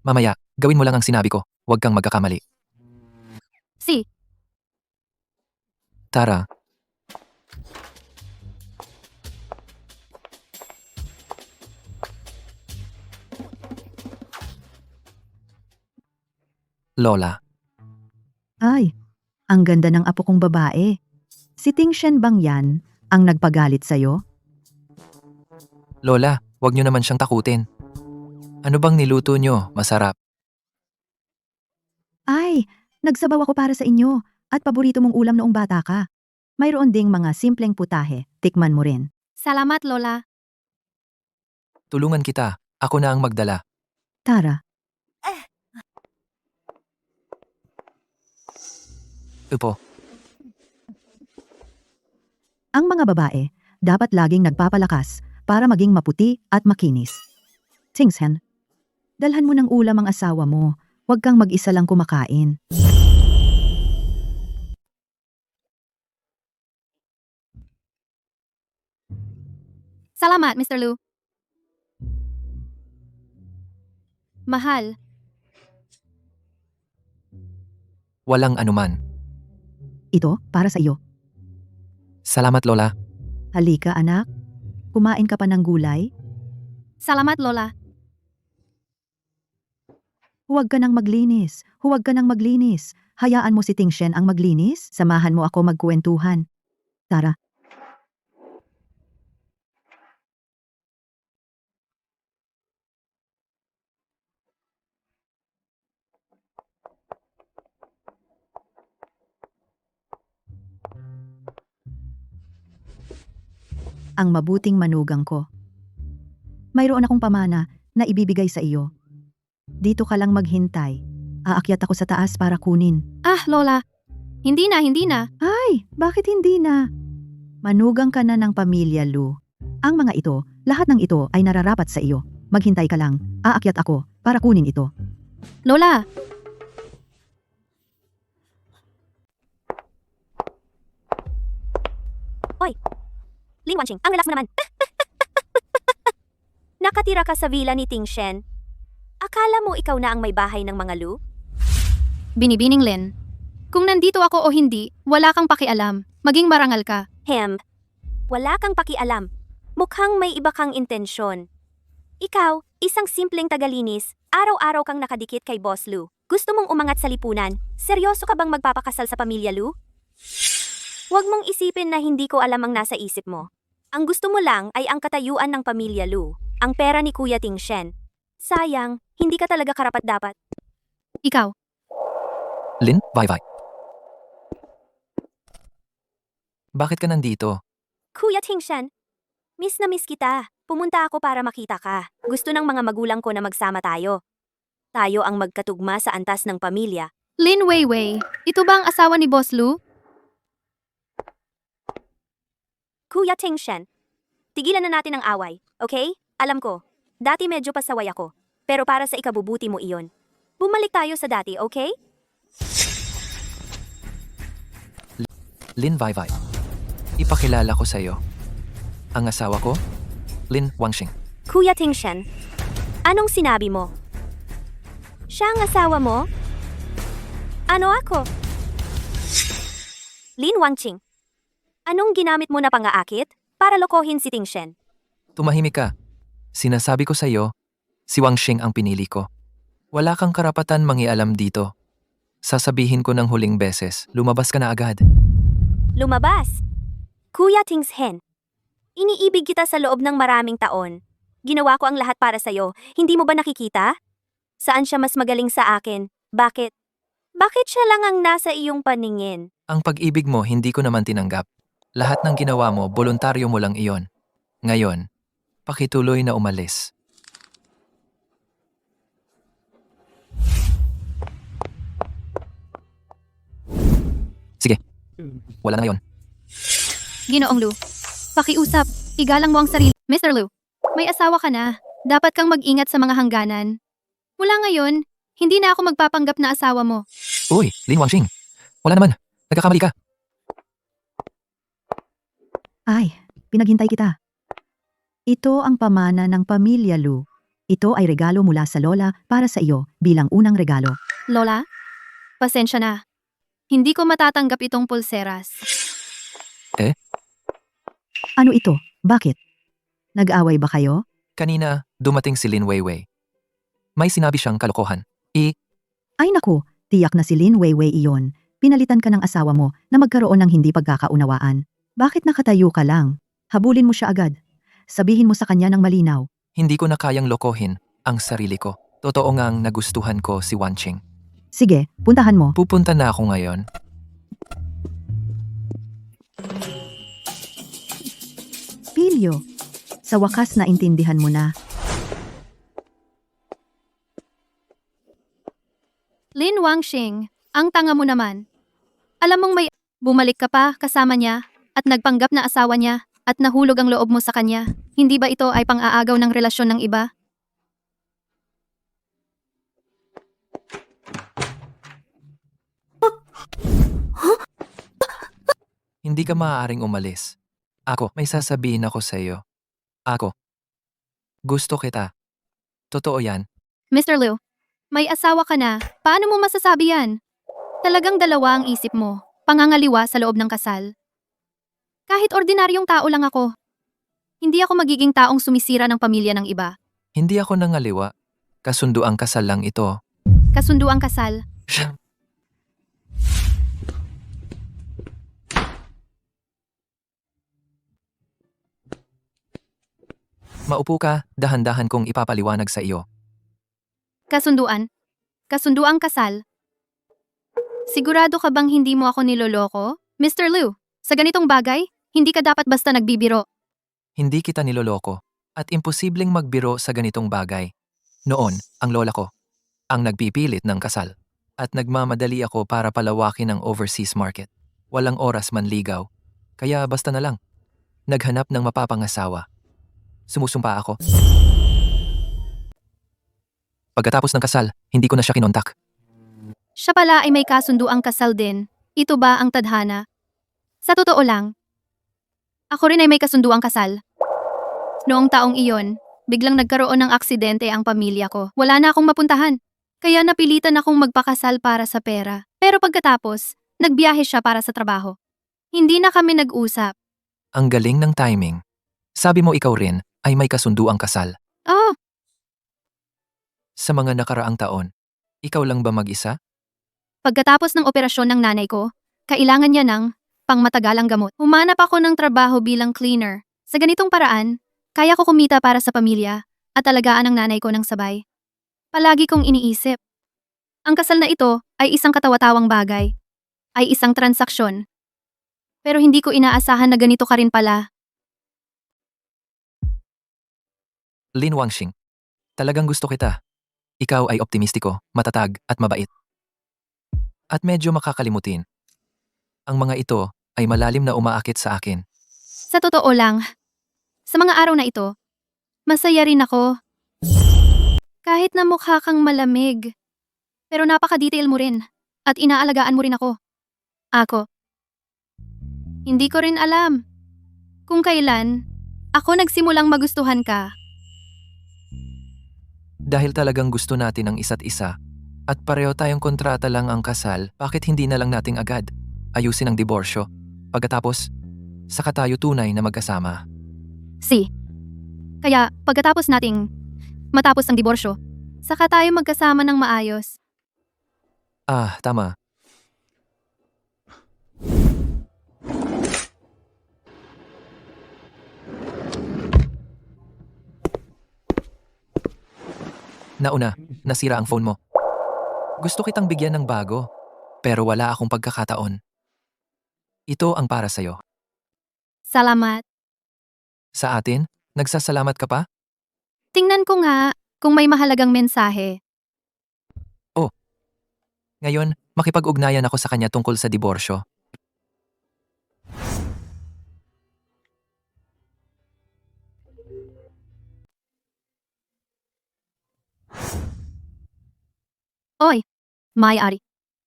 Mamaya, gawin mo lang ang sinabi ko, huwag kang magkakamali. Si, Tara, Lola, Ay, ang ganda ng apo kong babae. Si Tingshen bang yan ang nagpagalit sa'yo? Lola, huwag niyo naman siyang takutin. Ano bang niluto niyo? Masarap. Ay, nagsabaw ako para sa inyo at paborito mong ulam noong bata ka. Mayroon ding mga simpleng putahe. Tikman mo rin. salamat Lola. Tulungan kita. Ako na ang magdala. Tara, Upo. ang mga babae dapat laging nagpapalakas para maging maputi at makinis. Tingshen, dalhan mo ng ulam ang asawa mo. Huwag kang mag-isa lang kumakain. Salamat, Mr. Lu. Mahal, Walang anuman. Ito, para sa iyo. Salamat, Lola. Halika anak. Kumain ka pa ng gulay? salamat Lola. Huwag ka nang maglinis. Huwag ka nang maglinis. Hayaan mo si Tingshen ang maglinis. Samahan mo ako magkwentuhan. Tara. Ang mabuting manugang ko. Mayroon akong pamana na ibibigay sa iyo. Dito ka lang maghintay. Aakyat ako sa taas para kunin. Ah, Lola. Hindi na, hindi na. Ay, bakit hindi na? Manugang ka na ng pamilya, Lu. Ang mga ito, lahat ng ito ay nararapat sa iyo. Maghintay ka lang. Aakyat ako para kunin ito. Lola, Lin Wanqing, ang relax mo naman. Nakatira ka sa villa ni Tingshen. Akala mo ikaw na ang may bahay ng mga Lu? binibining Lin. Kung nandito ako o hindi, wala kang pakialam. Maging marangal ka. Wala kang pakialam. Mukhang may iba kang intensyon. Ikaw, isang simpleng tagalinis, araw-araw kang nakadikit kay Boss Lu. Gusto mong umangat sa lipunan? Seryoso ka bang magpapakasal sa pamilya Lu? Huwag mong isipin na hindi ko alam ang nasa isip mo. Ang gusto mo lang ay ang katayuan ng pamilya Lu, ang pera ni Kuya Tingshen. Sayang, hindi ka talaga karapat-dapat. Ikaw, Lin, Vai. Bakit ka nandito? Kuya Tingshen, miss na miss kita. Pumunta ako para makita ka. Gusto ng mga magulang ko na magsama tayo. Tayo ang magkatugma sa antas ng pamilya. Lin Weiwei. Ito ba ang asawa ni Boss Lu? Kuya Tingshen, tigilan na natin ang away, okay? Alam ko, dati medyo pasaway ako. Pero para sa ikabubuti mo iyon. Bumalik tayo sa dati, okay? Lin, Vai. Ipakilala ko sa'yo. Ang asawa ko, Lin Wanqing. Kuya Tingshen, anong sinabi mo? Siya ang asawa mo? Ano ako? Lin Wanqing, anong ginamit mo na pangaakit para lokohin si Tingshen? Tumahimik ka. Sinasabi ko sa'yo, si Wanqing ang pinili ko. Wala kang karapatan mangialam dito. Sasabihin ko ng huling beses, lumabas ka na agad. Lumabas. Kuya Tingshen, iniibig kita sa loob ng maraming taon. Ginawa ko ang lahat para sa'yo. Hindi mo ba nakikita? Saan siya mas magaling sa akin? Bakit? Bakit siya lang ang nasa iyong paningin? Ang pag-ibig mo hindi ko naman tinanggap. Lahat ng ginawa mo, voluntaryo mo lang iyon. Ngayon, pakituloy na umalis. Sige, wala na ngayon. Ginoong Lu. Pakiusap, igalang mo ang sarili. Mr. Lu, may asawa ka na. Dapat kang mag-ingat sa mga hangganan. Mula ngayon, hindi na ako magpapanggap na asawa mo. Uy, Lin Wanqing. Wala naman. Nagkakamali ka. Ay, pinaghintay kita. Ito ang pamana ng pamilya Lu. Ito ay regalo mula sa lola para sa iyo bilang unang regalo. Lola, pasensya na. Hindi ko matatanggap itong pulseras. Ano ito? Bakit? Nag-away ba kayo? Kanina, dumating si Lin Weiwei. May sinabi siyang kalokohan. Ay naku, tiyak na si Lin Weiwei iyon. Pinalitan ka ng asawa mo na magkaroon ng hindi pagkakaunawaan. Bakit nakatayo ka lang? Habulin mo siya agad. Sabihin mo sa kanya ng malinaw. Hindi ko na kayang lokohin ang sarili ko. Totoo ngang nagustuhan ko si Wanqing. Sige, puntahan mo. Pupunta na ako ngayon. Pilyo, sa wakas na intindihan mo na. Lin Wangxing, ang tanga mo naman. Alam mong may bumalik ka pa kasama niya at nagpanggap na asawa niya at nahulog ang loob mo sa kanya. Hindi ba ito ay pang-aagaw ng relasyon ng iba? Hindi ka maaaring umalis. Ako, may sasabihin ako sa iyo. Ako. Gusto kita. Totoo yan. Mr. Liu, may asawa ka na. Paano mo masasabi yan? Talagang dalawa ang isip mo. Pangangaliwa sa loob ng kasal. Kahit ordinaryong tao lang ako. Hindi ako magiging taong sumisira ng pamilya ng iba. Hindi ako nangaliwa. Kasunduang kasal lang ito. Kasundo ang kasal. Maupo ka, dahan-dahan kong ipapaliwanag sa iyo. Kasunduan. Kasunduang kasal. Sigurado ka bang hindi mo ako niloloko? Mr. Liu, sa ganitong bagay, hindi ka dapat basta nagbibiro. Hindi kita niloloko. At imposibleng magbiro sa ganitong bagay. Noon, ang lola ko, ang nagpipilit ng kasal. At nagmamadali ako para palawakin ang overseas market. Walang oras manligaw. Kaya basta na lang. Naghanap ng mapapangasawa. Sumusumpa ako. Pagkatapos ng kasal, hindi ko na siya kinontak. Siya pala ay may kasunduang kasal din. Ito ba ang tadhana? Sa totoo lang, ako rin ay may kasunduang kasal. Noong taong iyon, biglang nagkaroon ng aksidente ang pamilya ko. Wala na akong mapuntahan. Kaya napilitan akong magpakasal para sa pera. Pero pagkatapos, nagbiyahe siya para sa trabaho. Hindi na kami nag-usap. Ang galing ng timing. Sabi mo ikaw rin ay may kasunduang kasal. Oh, Sa mga nakaraang taon, ikaw lang ba mag-isa? pagkatapos ng operasyon ng nanay ko, kailangan niya ng pangmatagalang gamot. Humanap ako ng trabaho bilang cleaner. Sa ganitong paraan, kaya ko kumita para sa pamilya at alagaan ang nanay ko ng sabay. Palagi kong iniisip. Ang kasal na ito ay isang katawa-tawang bagay. Ay isang transaksyon. Pero hindi ko inaasahan na ganito ka rin pala. Lin Wangxing, talagang gusto kita. Ikaw ay optimistiko, matatag at mabait. At medyo makakalimutin. Ang mga ito ay malalim na umaakit sa akin. Sa totoo lang, sa mga araw na ito, masaya rin ako. Kahit na mukha kang malamig. Pero napaka-detail mo rin at inaalagaan mo rin ako. Ako. Hindi ko rin alam kung kailan ako nagsimulang magustuhan ka. Dahil talagang gusto natin ang isa't isa at pareho tayong kontrata lang ang kasal, bakit hindi na lang nating agad ayusin ang diborsyo? Pagkatapos, saka tayo tunay na magkasama. Kaya pagkatapos nating matapos ang diborsyo, saka tayo magkasama ng maayos. Ah, tama. Nauna, nasira ang phone mo. Gusto kitang bigyan ng bago, pero wala akong pagkakataon. Ito ang para sa'yo. Salamat. Sa atin, nagsasalamat ka pa? Tingnan ko nga kung may mahalagang mensahe. Ngayon, makipag-ugnayan ako sa kanya tungkol sa diborsyo. Oy, May-ari.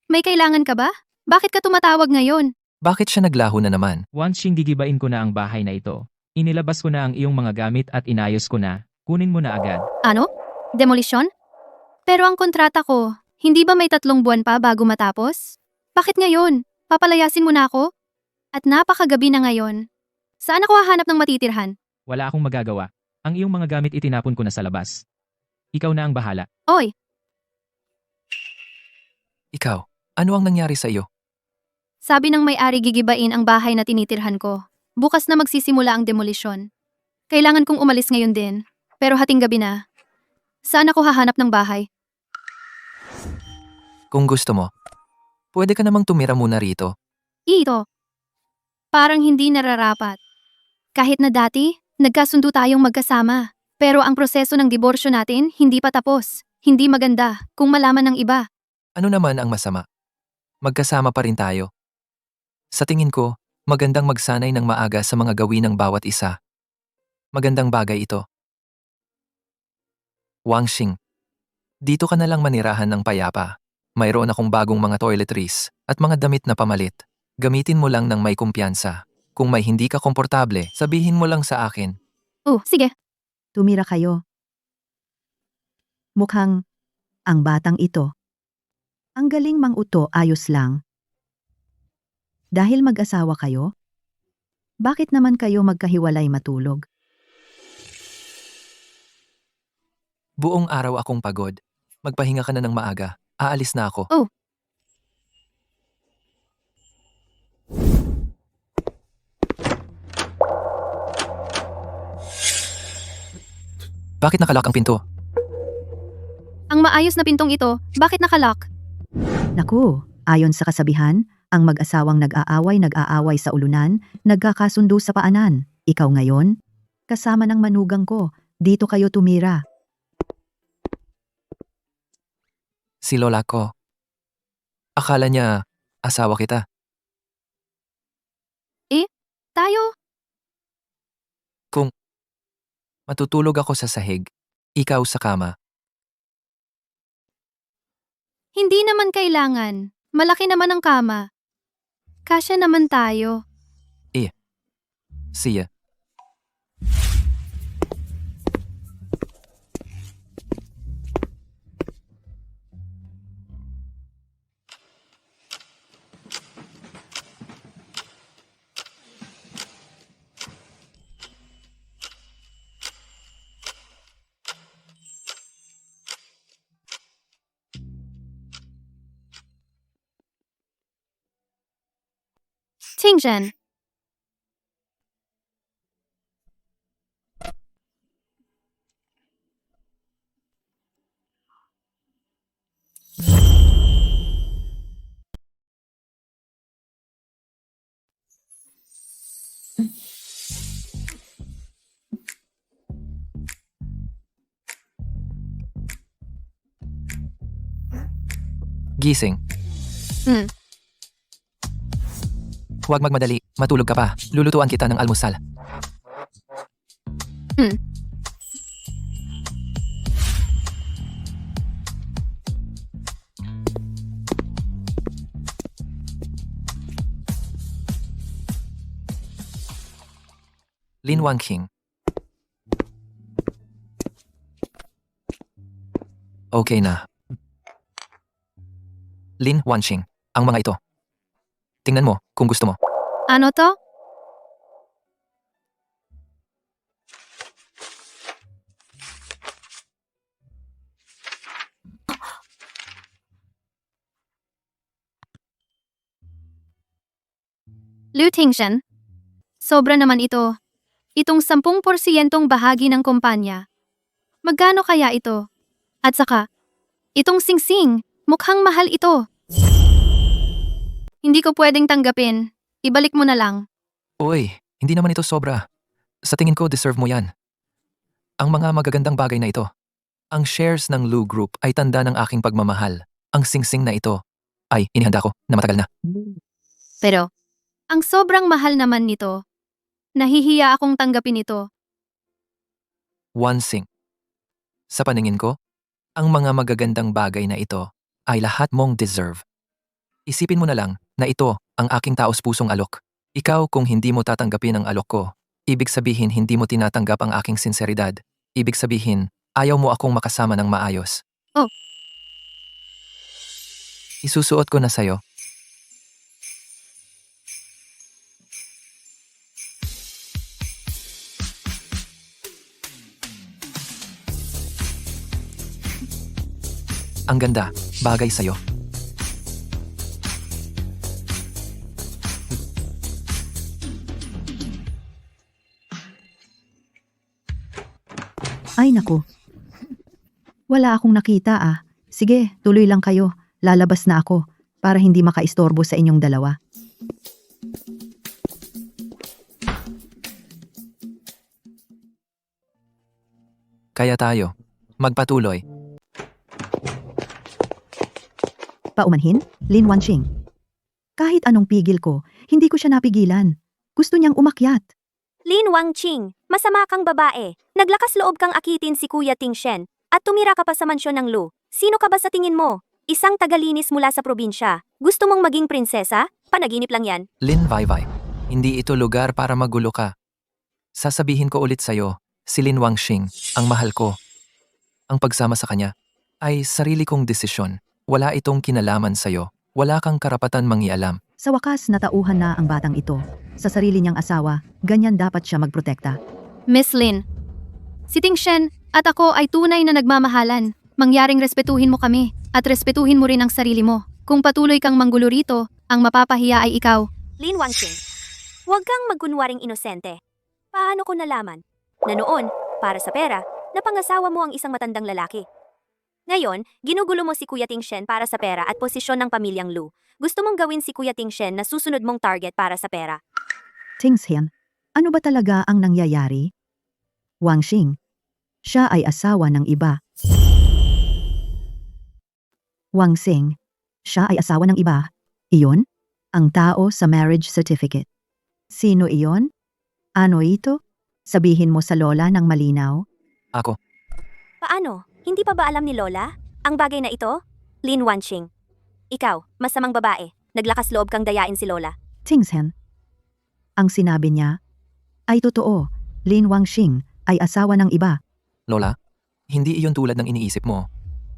May kailangan ka ba? Bakit ka tumatawag ngayon? Bakit siya naglaho na naman? Wanqing gigibain ko na ang bahay na ito. Inilabas ko na ang iyong mga gamit at inayos ko na. Kunin mo na agad. Ano? Demolisyon? Pero ang kontrata ko, hindi ba may 3 buwan pa bago matapos? Bakit ngayon? Papalayasin mo na ako? At napakagabi na ngayon. Saan ako hahanap ng matitirhan? Wala akong magagawa. Ang iyong mga gamit itinapon ko na sa labas. Ikaw na ang bahala. Oy, Ikaw, ano ang nangyari sa iyo? sabi ng may-ari gigibain ang bahay na tinitirhan ko. Bukas na magsisimula ang demolisyon. Kailangan kong umalis ngayon din. Pero hating gabi na. Saan ako hahanap ng bahay? Kung gusto mo, pwede ka namang tumira muna rito. Ito. Parang hindi nararapat. Kahit na dati, nagkasundo tayong magkasama. Pero ang proseso ng diborsyo natin hindi pa tapos. Hindi maganda kung malaman ng iba. Ano naman ang masama? Magkasama pa rin tayo. Sa tingin ko, magandang magsanay ng maaga sa mga gawin ng bawat isa. Magandang bagay ito. Wangxing, dito ka na lang manirahan ng payapa. Mayroon akong bagong mga toiletries at mga damit na pamalit. Gamitin mo lang ng may kumpiyansa. Kung may hindi ka komportable, sabihin mo lang sa akin. Sige. Tumira kayo. Mukhang ang batang ito. Ang galing mang-uto, ayos lang. Dahil mag-asawa kayo? Bakit naman kayo magkahiwalay matulog? Buong araw akong pagod. Magpahinga ka na ng maaga. Aalis na ako. Bakit nakalock ang pinto? Ang maayos na pintong ito, bakit nakalock? Naku, ayon sa kasabihan, ang mag-asawang nag-aaway sa ulunan, nagkakasundo sa paanan. Ikaw ngayon? Kasama ng manugang ko, dito kayo tumira. Si lola ko. Akala niya, asawa kita. Tayo? Matutulog ako sa sahig. Ikaw sa kama. Hindi naman kailangan. Malaki naman ang kama. Kasya naman tayo. Siya. Tingzhen. Gising. Huwag magmadali. Matulog ka pa. Lulutuan kita ng almusal. Lin Wangqing. Okay na. Lin Wangqing. Ang mga ito. Tingnan mo kung gusto mo. Ano to? Liu Tingzhen. Sobra naman ito. Itong 10% bahagi ng kumpanya. Magkano kaya ito? At saka, itong singsing, mukhang mahal ito. Hindi ko pwedeng tanggapin. Ibalik mo na lang. Uy, hindi naman ito sobra. Sa tingin ko, deserve mo yan. Ang mga magagandang bagay na ito. Ang shares ng Lu Group ay tanda ng aking pagmamahal. Ang singsing na ito ay inihanda ko na matagal na. Pero, ang sobrang mahal naman nito. Nahihiya akong tanggapin ito. Wansing. Sa paningin ko, ang mga magagandang bagay na ito ay lahat mong deserve. Isipin mo na lang na ito ang aking taos-pusong alok. Ikaw kung hindi mo tatanggapin ang alok ko, Ibig sabihin hindi mo tinatanggap ang aking sinseridad. Ibig sabihin, ayaw mo akong makasama ng maayos. Oh. Isusuot ko na sa'yo. Ang ganda, bagay sa'yo. Ay naku. Wala akong nakita ah. Sige, tuloy lang kayo. Lalabas na ako para hindi makaistorbo sa inyong dalawa. Kaya tayo, magpatuloy. Paumanhin, Lin Wanqing. Kahit anong pigil ko, hindi ko siya napigilan. Gusto niyang umakyat. Lin Wanqing, masama kang babae. Naglakas loob kang akitin si Kuya Tingshen at tumira ka pa sa mansyon ng Lu. Sino ka ba sa tingin mo? Isang tagalinis mula sa probinsya. Gusto mong maging prinsesa? Panaginip lang yan. Lin Vaivai, hindi ito lugar para magulo ka. Sasabihin ko ulit sa'yo, si Lin Wanqing, ang mahal ko. Ang pagsama sa kanya ay sarili kong desisyon. Wala itong kinalaman sa'yo. Wala kang karapatan mangialam. Sa wakas natauhan na ang batang ito. Sa sarili niyang asawa, ganyan dapat siya magprotekta. Miss Lin, si Tingshen at ako ay tunay na nagmamahalan. Mangyaring respetuhin mo kami at respetuhin mo rin ang sarili mo. Kung patuloy kang manggulo rito, ang mapapahiya ay ikaw. Lin Wanqing, huwag kang magkunwaring inosente. Paano ko nalaman na noon, para sa pera, napangasawa mo ang isang matandang lalaki? Ngayon, ginugulo mo si Kuya Tingshen para sa pera at posisyon ng pamilyang Lu. Gusto mong gawin si Kuya Tingshen na susunod mong target para sa pera. Tingshen, ano ba talaga ang nangyayari? Wanqing, siya ay asawa ng iba. Wanqing, siya ay asawa ng iba. Iyon? Ang tao sa marriage certificate. Sino iyon? Ano ito? Sabihin mo sa lola ng malinaw. Ako, Paano? Hindi pa ba alam ni Lola? Ang bagay na ito? Lin Wanqing. Ikaw, masamang babae. Naglakas loob kang dayain si Lola. Tingshen, ang sinabi niya ay totoo. Lin Wanqing ay asawa ng iba. Lola, hindi iyon tulad ng iniisip mo.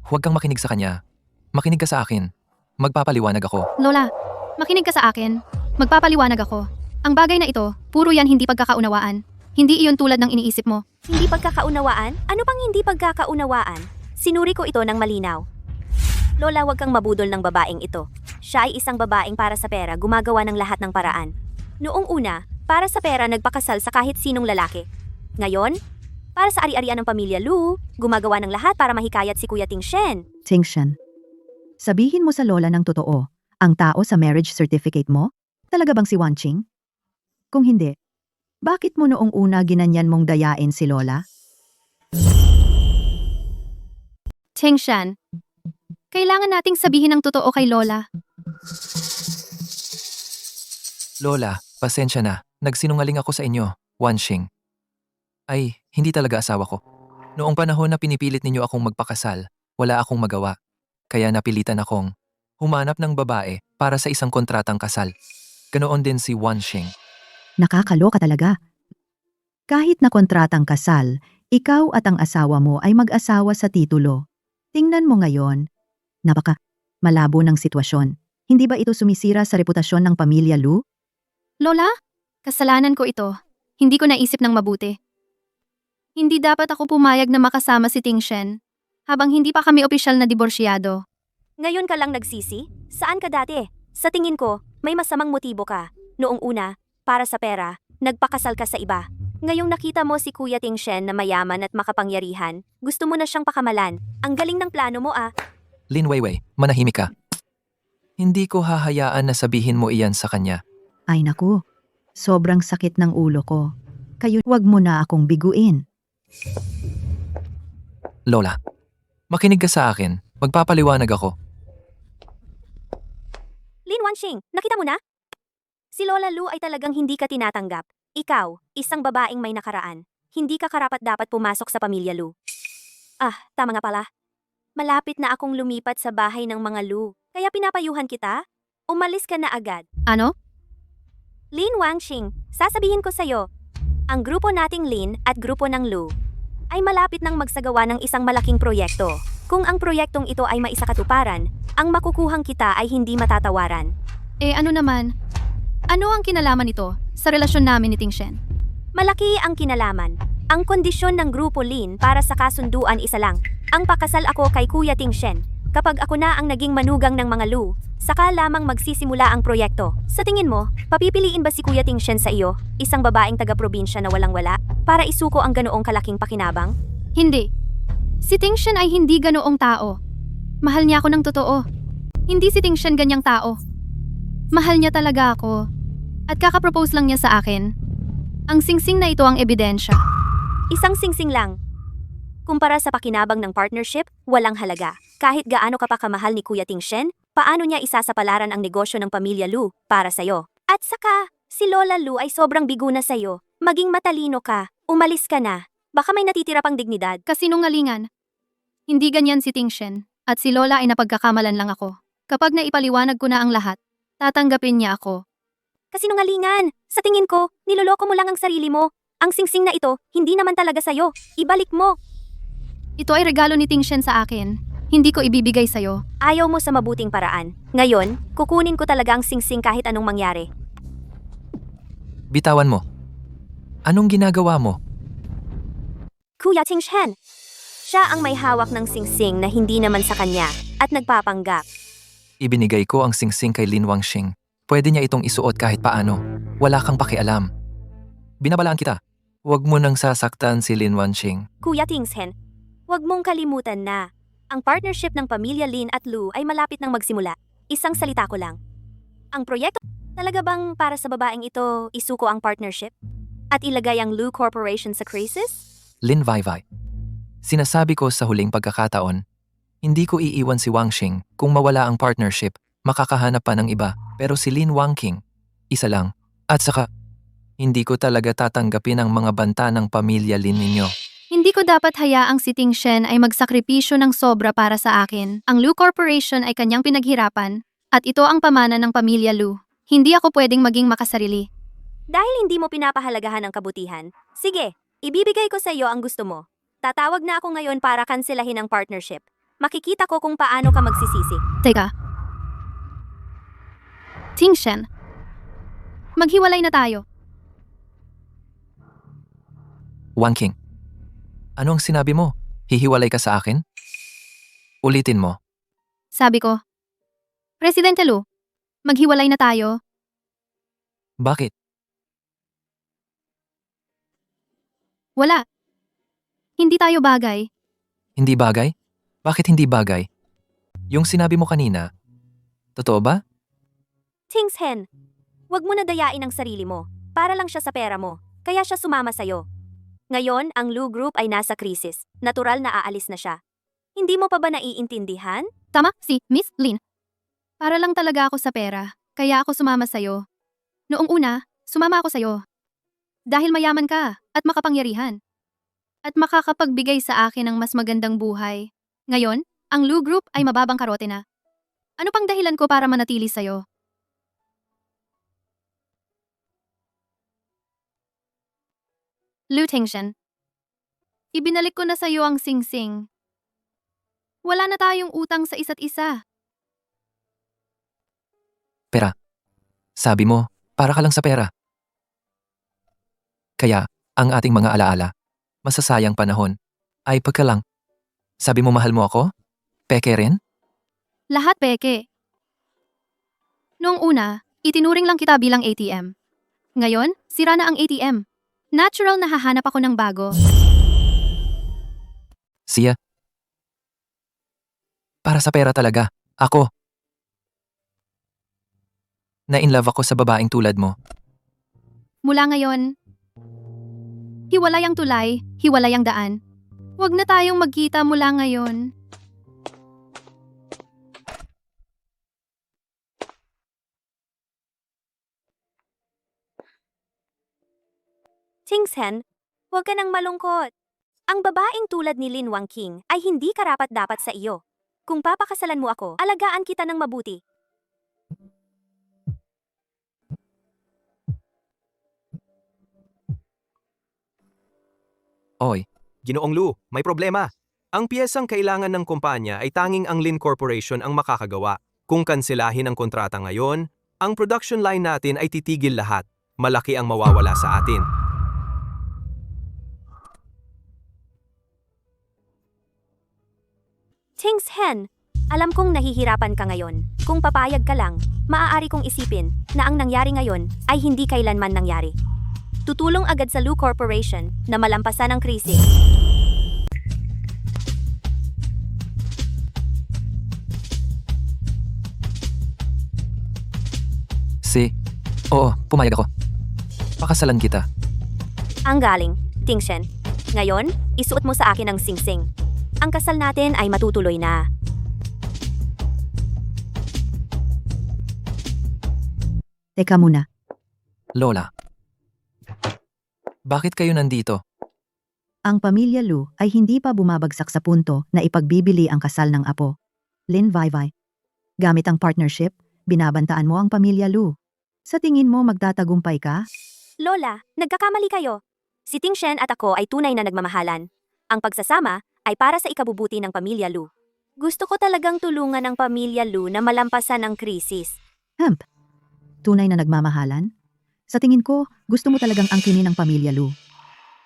Huwag kang makinig sa kanya. Makinig ka sa akin. Magpapaliwanag ako. Lola, makinig ka sa akin. Magpapaliwanag ako. Ang bagay na ito, puro yan hindi pagkakaunawaan. Hindi iyon tulad ng iniisip mo. Hindi pagkakaunawaan? Ano pang hindi pagkakaunawaan? Sinuri ko ito ng malinaw. Lola, huwag kang mabudol ng babaeng ito. Siya ay isang babaeng para sa pera, gumagawa ng lahat ng paraan. Noong una, para sa pera nagpakasal sa kahit sinong lalaki. Ngayon, para sa ari-arian ng pamilya Lu, gumagawa ng lahat para mahikayat si Kuya Tingshen. Tingshen, sabihin mo sa lola ng totoo, ang tao sa marriage certificate mo? Talaga bang si Wanqing? Kung hindi, bakit mo noong una ginanyan mong dayain si lola? Tingshen, kailangan nating sabihin ang totoo kay Lola. Lola, pasensya na. Nagsinungaling ako sa inyo, Wanqing. Ay, hindi talaga asawa ko. Noong panahon na pinipilit ninyo akong magpakasal, wala akong magawa. Kaya napilitan akong humanap ng babae para sa isang kontratang kasal. Ganoon din si Wanqing. Nakakaloka talaga. Kahit na kontratang kasal, ikaw at ang asawa mo ay mag-asawa sa titulo. Tingnan mo ngayon, napaka malabo ng sitwasyon. Hindi ba ito sumisira sa reputasyon ng pamilya Lu? Lola, kasalanan ko ito. Hindi ko naisip ng mabuti. Hindi dapat ako pumayag na makasama si Tingshen habang hindi pa kami opisyal na diborsyado. Ngayon ka lang nagsisi? Saan ka dati? Sa tingin ko, may masamang motibo ka. Noong una, para sa pera, nagpakasal ka sa iba. Ngayong nakita mo si Kuya Tingshen na mayaman at makapangyarihan, gusto mo na siyang pakamalan. Ang galing ng plano mo ah. Lin Weiwei, manahimik ka. Hindi ko hahayaan na sabihin mo iyan sa kanya. Ay naku, sobrang sakit ng ulo ko. Kayo, wag mo na akong biguin. Lola, makinig ka sa akin. Magpapaliwanag ako. Lin Wanqing, nakita mo na? Si Lola Lu ay talagang hindi ka tinatanggap. Ikaw, isang babaeng may nakaraan. Hindi ka karapat-dapat pumasok sa pamilya Lu. Ah, tama nga pala. Malapit na akong lumipat sa bahay ng mga Lu. Kaya pinapayuhan kita? Umalis ka na agad. Ano? Lin Wanqing, sasabihin ko sa'yo. Ang grupo nating Lin at grupo ng Lu ay malapit nang magsagawa ng isang malaking proyekto. Kung ang proyektong ito ay maisakatuparan, ang makukuhang kita ay hindi matatawaran. Ano naman? Ano ang kinalaman nito sa relasyon namin ni Ting Shen? Malaki ang kinalaman. Ang kondisyon ng grupo Lin para sa kasunduan isa lang. Ang pakasal ako kay Kuya Ting Shen. Kapag ako na ang naging manugang ng mga Lu, saka lamang magsisimula ang proyekto. Sa tingin mo, papipiliin ba si Kuya Ting Shen sa iyo, isang babaeng taga-probinsya na walang-wala, para isuko ang ganoong kalaking pakinabang? Hindi. Si Ting Shen ay hindi ganoong tao. Mahal niya ako ng totoo. Hindi si Ting Shen ganyang tao. Mahal niya talaga ako. At kakapropose lang niya sa akin. Ang singsing na ito ang ebidensya. Isang singsing lang. Kumpara sa pakinabang ng partnership, walang halaga. Kahit gaano ka pa kamahal ni Kuya Ting Shen, paano niya isasapalaran ang negosyo ng pamilya Lu para sa'yo? At saka, si Lola Lu ay sobrang bigo na sa'yo. Maging matalino ka, umalis ka na. Baka may natitira pang dignidad. Kasinungalingan. Hindi ganyan si Ting Shen. At si Lola ay napagkakamalan lang ako. Kapag naipaliwanag ko na ang lahat, tatanggapin niya ako. Kasinungalingan! Sa tingin ko, niloloko mo lang ang sarili mo. Ang singsing na ito, hindi naman talaga sa'yo. Ibalik mo. Ito ay regalo ni Ting Shen sa akin. Hindi ko ibibigay sa'yo. Ayaw mo sa mabuting paraan. Ngayon, kukunin ko talaga ang singsing kahit anong mangyari. Bitawan mo. Anong ginagawa mo? Kuya Ting Shen! Siya ang may hawak ng singsing na hindi naman sa kanya at nagpapanggap. Ibinigay ko ang singsing kay Lin Wangxing. Pwede niya itong isuot kahit paano. Wala kang pakialam. Binabalaan kita. Huwag mo nang sasaktan si Lin Wangxing. Kuya Ting Shen, huwag mong kalimutan na ang partnership ng pamilya Lin at Lu ay malapit nang magsimula. Isang salita ko lang. Ang proyekto talaga bang para sa babaeng ito isuko ang partnership? At ilagay ang Lu Corporation sa crisis? Lin Vaivai. Sinasabi ko sa huling pagkakataon, hindi ko iiwan si Wangxing. Kung mawala ang partnership, makakahanap pa ng iba. Pero si Lin Wangking, isa lang. At saka, hindi ko talaga tatanggapin ang mga banta ng pamilya Lin ninyo. Hindi ko dapat hayaang si Ting Shen ay magsakripisyo ng sobra para sa akin. Ang Lu Corporation ay kanyang pinaghirapan, at ito ang pamana ng pamilya Lu. Hindi ako pwedeng maging makasarili. Dahil hindi mo pinapahalagahan ang kabutihan, sige, ibibigay ko sa iyo ang gusto mo. Tatawag na ako ngayon para kanselahin ang partnership. Makikita ko kung paano ka magsisisi. Teka. Ting Shen, maghiwalay na tayo. Wangking, ano ang sinabi mo? Hihiwalay ka sa akin? Ulitin mo. Sabi ko, Presidente Lu, maghiwalay na tayo. Bakit? Wala. Hindi tayo bagay. Hindi bagay? Bakit hindi bagay? Yung sinabi mo kanina, totoo ba? Ting Shen, wag mo na dayain ang sarili mo. Para lang siya sa pera mo. Kaya siya sumama sa'yo. Ngayon, ang Lu Group ay nasa krisis. Natural na aalis na siya. Hindi mo pa ba naiintindihan? Tama, si Miss Lin. Para lang talaga ako sa pera, kaya ako sumama sa'yo. Noong una, sumama ako sa'yo. Dahil mayaman ka at makapangyarihan. At makakapagbigay sa akin ng mas magandang buhay. Ngayon, ang Lu Group ay mababang karote na. Ano pang dahilan ko para manatili sa'yo? Lu Tingshen, ibinalik ko na sa iyo ang singsing. Wala na tayong utang sa isa't isa. Pera. Sabi mo, para ka lang sa pera. Kaya, ang ating mga alaala, masasayang panahon, ay pagkalang. Sabi mo mahal mo ako? Peke rin? Lahat peke. Noong una, itinuring lang kita bilang ATM. Ngayon, sira na ang ATM. Natural na hahanap ako ng bago. Siya? Para sa pera talaga. Ako. Na-inlove ako sa babaeng tulad mo. Mula ngayon, hiwalay ang tulay, hiwalay ang daan. Huwag na tayong magkita mula ngayon. Ting Shen, huwag ka nang malungkot. Ang babaeng tulad ni Lin Wangking ay hindi karapat-dapat sa iyo. Kung papakasalan mo ako, alagaan kita ng mabuti. Oy, Ginoong Lu, may problema. Ang piyesang kailangan ng kumpanya ay tanging ang Lin Corporation ang makakagawa. Kung kanselahin ang kontrata ngayon, ang production line natin ay titigil lahat. Malaki ang mawawala sa atin. Tings Hen, alam kong nahihirapan ka ngayon. Kung papayag ka lang, maaari kong isipin na ang nangyari ngayon ay hindi kailanman nangyari. Tutulong agad sa Lu Corporation na malampasan ang krisis. Oo, pumayag ako. Pakasalan kita. Ang galing, Ting Shen. Ngayon, isuot mo sa akin ang singsing. Ang kasal natin ay matutuloy na. Teka muna, Lola. Bakit kayo nandito? ang pamilya Lu ay hindi pa bumabagsak sa punto na ipagbibili ang kasal ng apo. Lin Vaivai. Gamit ang partnership, binabantaan mo ang pamilya Lu. Sa tingin mo magtatagumpay ka? Lola, nagkakamali kayo. Si Ting Shen at ako ay tunay na nagmamahalan. Ang pagsasama ay para sa ikabubuti ng pamilya Lu. Gusto ko talagang tulungan ang pamilya Lu na malampasan ang krisis. Tunay na nagmamahalan? Sa tingin ko, gusto mo talagang angkinin ang pamilya Lu.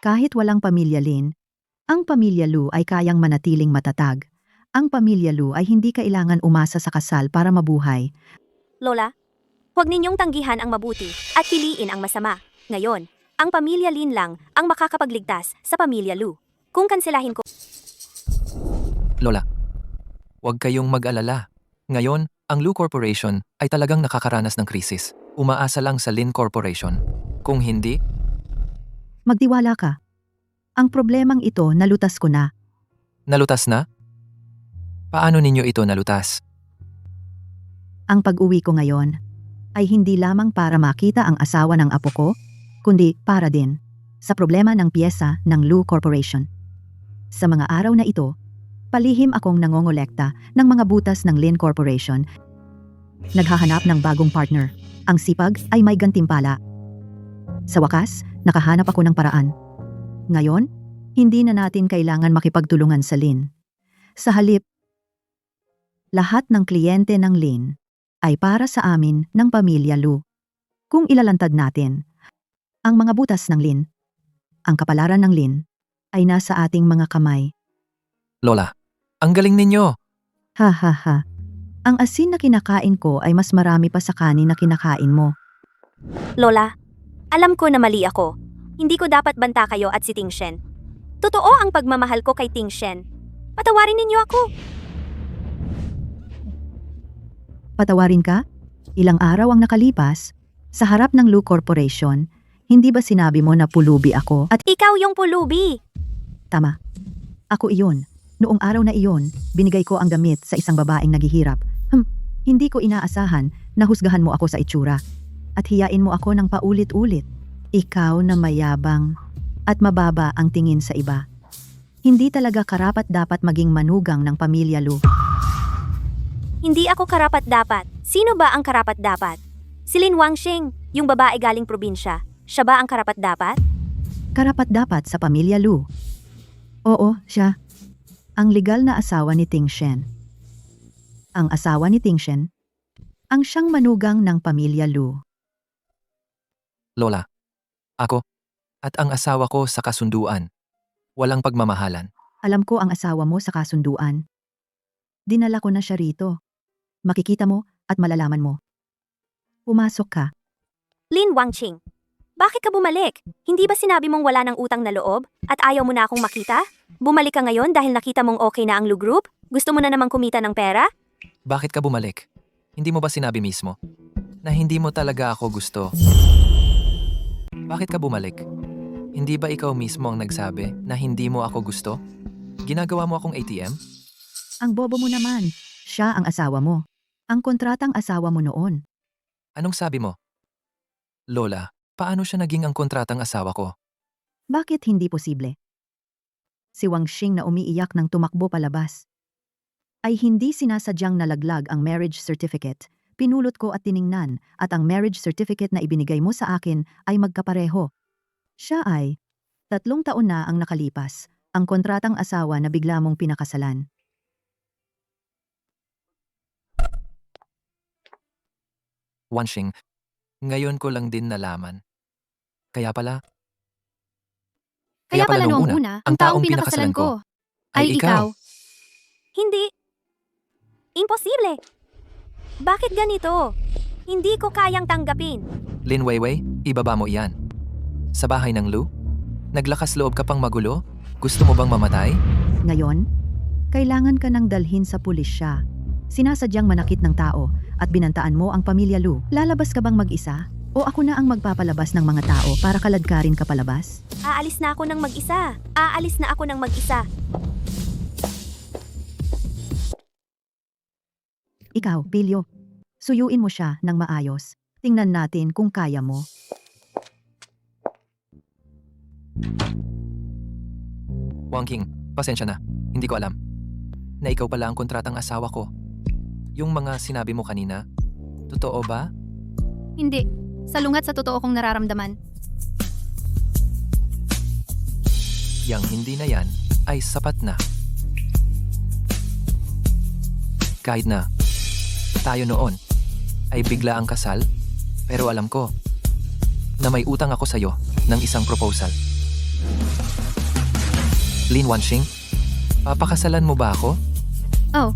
Kahit walang pamilya Lin, ang pamilya Lu ay kayang manatiling matatag. Ang pamilya Lu ay hindi kailangan umasa sa kasal para mabuhay. Lola, huwag ninyong tanggihan ang mabuti at piliin ang masama. Ngayon, ang pamilya Lin lang ang makakapagligtas sa pamilya Lu. Kung kanselahin ko... Lola, huwag kayong mag-alala. Ngayon, ang Lu Corporation ay talagang nakakaranas ng krisis. Umaasa lang sa Lin Corporation. Kung hindi, Magtiwala ka. Ang problemang ito nalutas ko na. nalutas na? Paano ninyo ito nalutas? Ang pag-uwi ko ngayon ay hindi lamang para makita ang asawa ng apo ko, kundi para din sa problema ng piyesa ng Lu Corporation. Sa mga araw na ito, palihim akong nangongolekta ng mga butas ng Lin Corporation. Naghahanap ng bagong partner. Ang sipag ay may gantimpala. Sa wakas, nakahanap ako ng paraan. Ngayon, hindi na natin kailangan makipagtulungan sa Lin. Sa halip, lahat ng kliyente ng Lin ay para sa amin ng pamilya Lu. Kung ilalantad natin ang mga butas ng Lin, ang kapalaran ng Lin ay nasa ating mga kamay. Lola, ang galing ninyo! Ha ha ha. Ang asin na kinakain ko ay mas marami pa sa kanin na kinakain mo. Lola, alam ko na mali ako. Hindi ko dapat banta kayo at si Ting Shen. Totoo ang pagmamahal ko kay Ting Shen. Patawarin ninyo ako. Patawarin ka? Ilang araw ang nakalipas, sa harap ng Lu Corporation, hindi ba sinabi mo na pulubi ako at Ikaw yung pulubi. tama? Ako iyon. Noong araw na iyon, binigay ko ang damit sa isang babaeng naghihirap. Hindi ko inaasahan na husgahan mo ako sa itsura at hiyain mo ako ng paulit-ulit. Ikaw na mayabang at mababa ang tingin sa iba. Hindi talaga karapat-dapat maging manugang ng pamilya Lu. Hindi ako karapat-dapat. Sino ba ang karapat-dapat? Si Lin Wangxing, yung babae galing probinsya. Siya ba ang karapat-dapat? Karapat-dapat sa pamilya Lu. Oo, siya. Ang legal na asawa ni Ting Shen. Ang asawa ni Ting Shen, ang siyang manugang ng pamilya Lu. Lola, ako, at ang asawa ko sa kasunduan. Walang pagmamahalan. Alam ko ang asawa mo sa kasunduan. Dinala ko na siya rito. Makikita mo at malalaman mo. Pumasok ka. Lin Wangxing, bakit ka bumalik? Hindi ba sinabi mong wala ng utang na loob at ayaw mo na akong makita? Bumalik ka ngayon dahil nakita mong okay na ang Lu Group? Gusto mo na namang kumita ng pera? Bakit ka bumalik? Hindi mo ba sinabi mismo na hindi mo talaga ako gusto? Bakit ka bumalik? Hindi ba ikaw mismo ang nagsabi na hindi mo ako gusto? Ginagawa mo akong ATM? Ang bobo mo naman. Siya ang asawa mo. Ang kontratang asawa mo noon. Anong sabi mo? Lola, paano siya naging ang kontratang asawa ko? Bakit hindi posible? Si Wangxing na umiiyak ng tumakbo palabas ay hindi sinasadyang nalaglag ang marriage certificate. Pinulot ko at tiningnan at ang marriage certificate na ibinigay mo sa akin ay magkapareho. Siya ay 3 taon na ang nakalipas, ang kontratang asawa na bigla mong pinakasalan. Wanshing, ngayon ko lang din nalaman. Kaya pala, Kaya pala noong una, ang taong pinakasalan ko ay ikaw. Hindi. Imposible. Bakit ganito? Hindi ko kayang tanggapin. Lin Weiwei, ibaba mo iyan. Sa bahay ng Lu? Naglakas loob ka pang magulo? Gusto mo bang mamatay? Ngayon, kailangan ka nang dalhin sa pulisya. Sinasadyang manakit ng tao at binantaan mo ang pamilya Lu. Lalabas ka bang mag-isa? O ako na ang magpapalabas ng mga tao para kaladkarin ka palabas? Aalis na ako ng mag-isa. Aalis na ako ng mag-isa. Ikaw, Pilyo, suyuin mo siya ng maayos. Tingnan natin kung kaya mo. Wang King, pasensya na. Hindi ko alam na ikaw pala ang kontratang asawa ko. Yung mga sinabi mo kanina, totoo ba? Hindi. Salungat sa totoo kong nararamdaman. Yang hindi na yan ay sapat na. Kahit na tayo noon ay bigla ang kasal, pero alam ko na may utang ako sa'yo ng isang proposal. Lin Wanshing, papakasalan mo ba ako? Oh,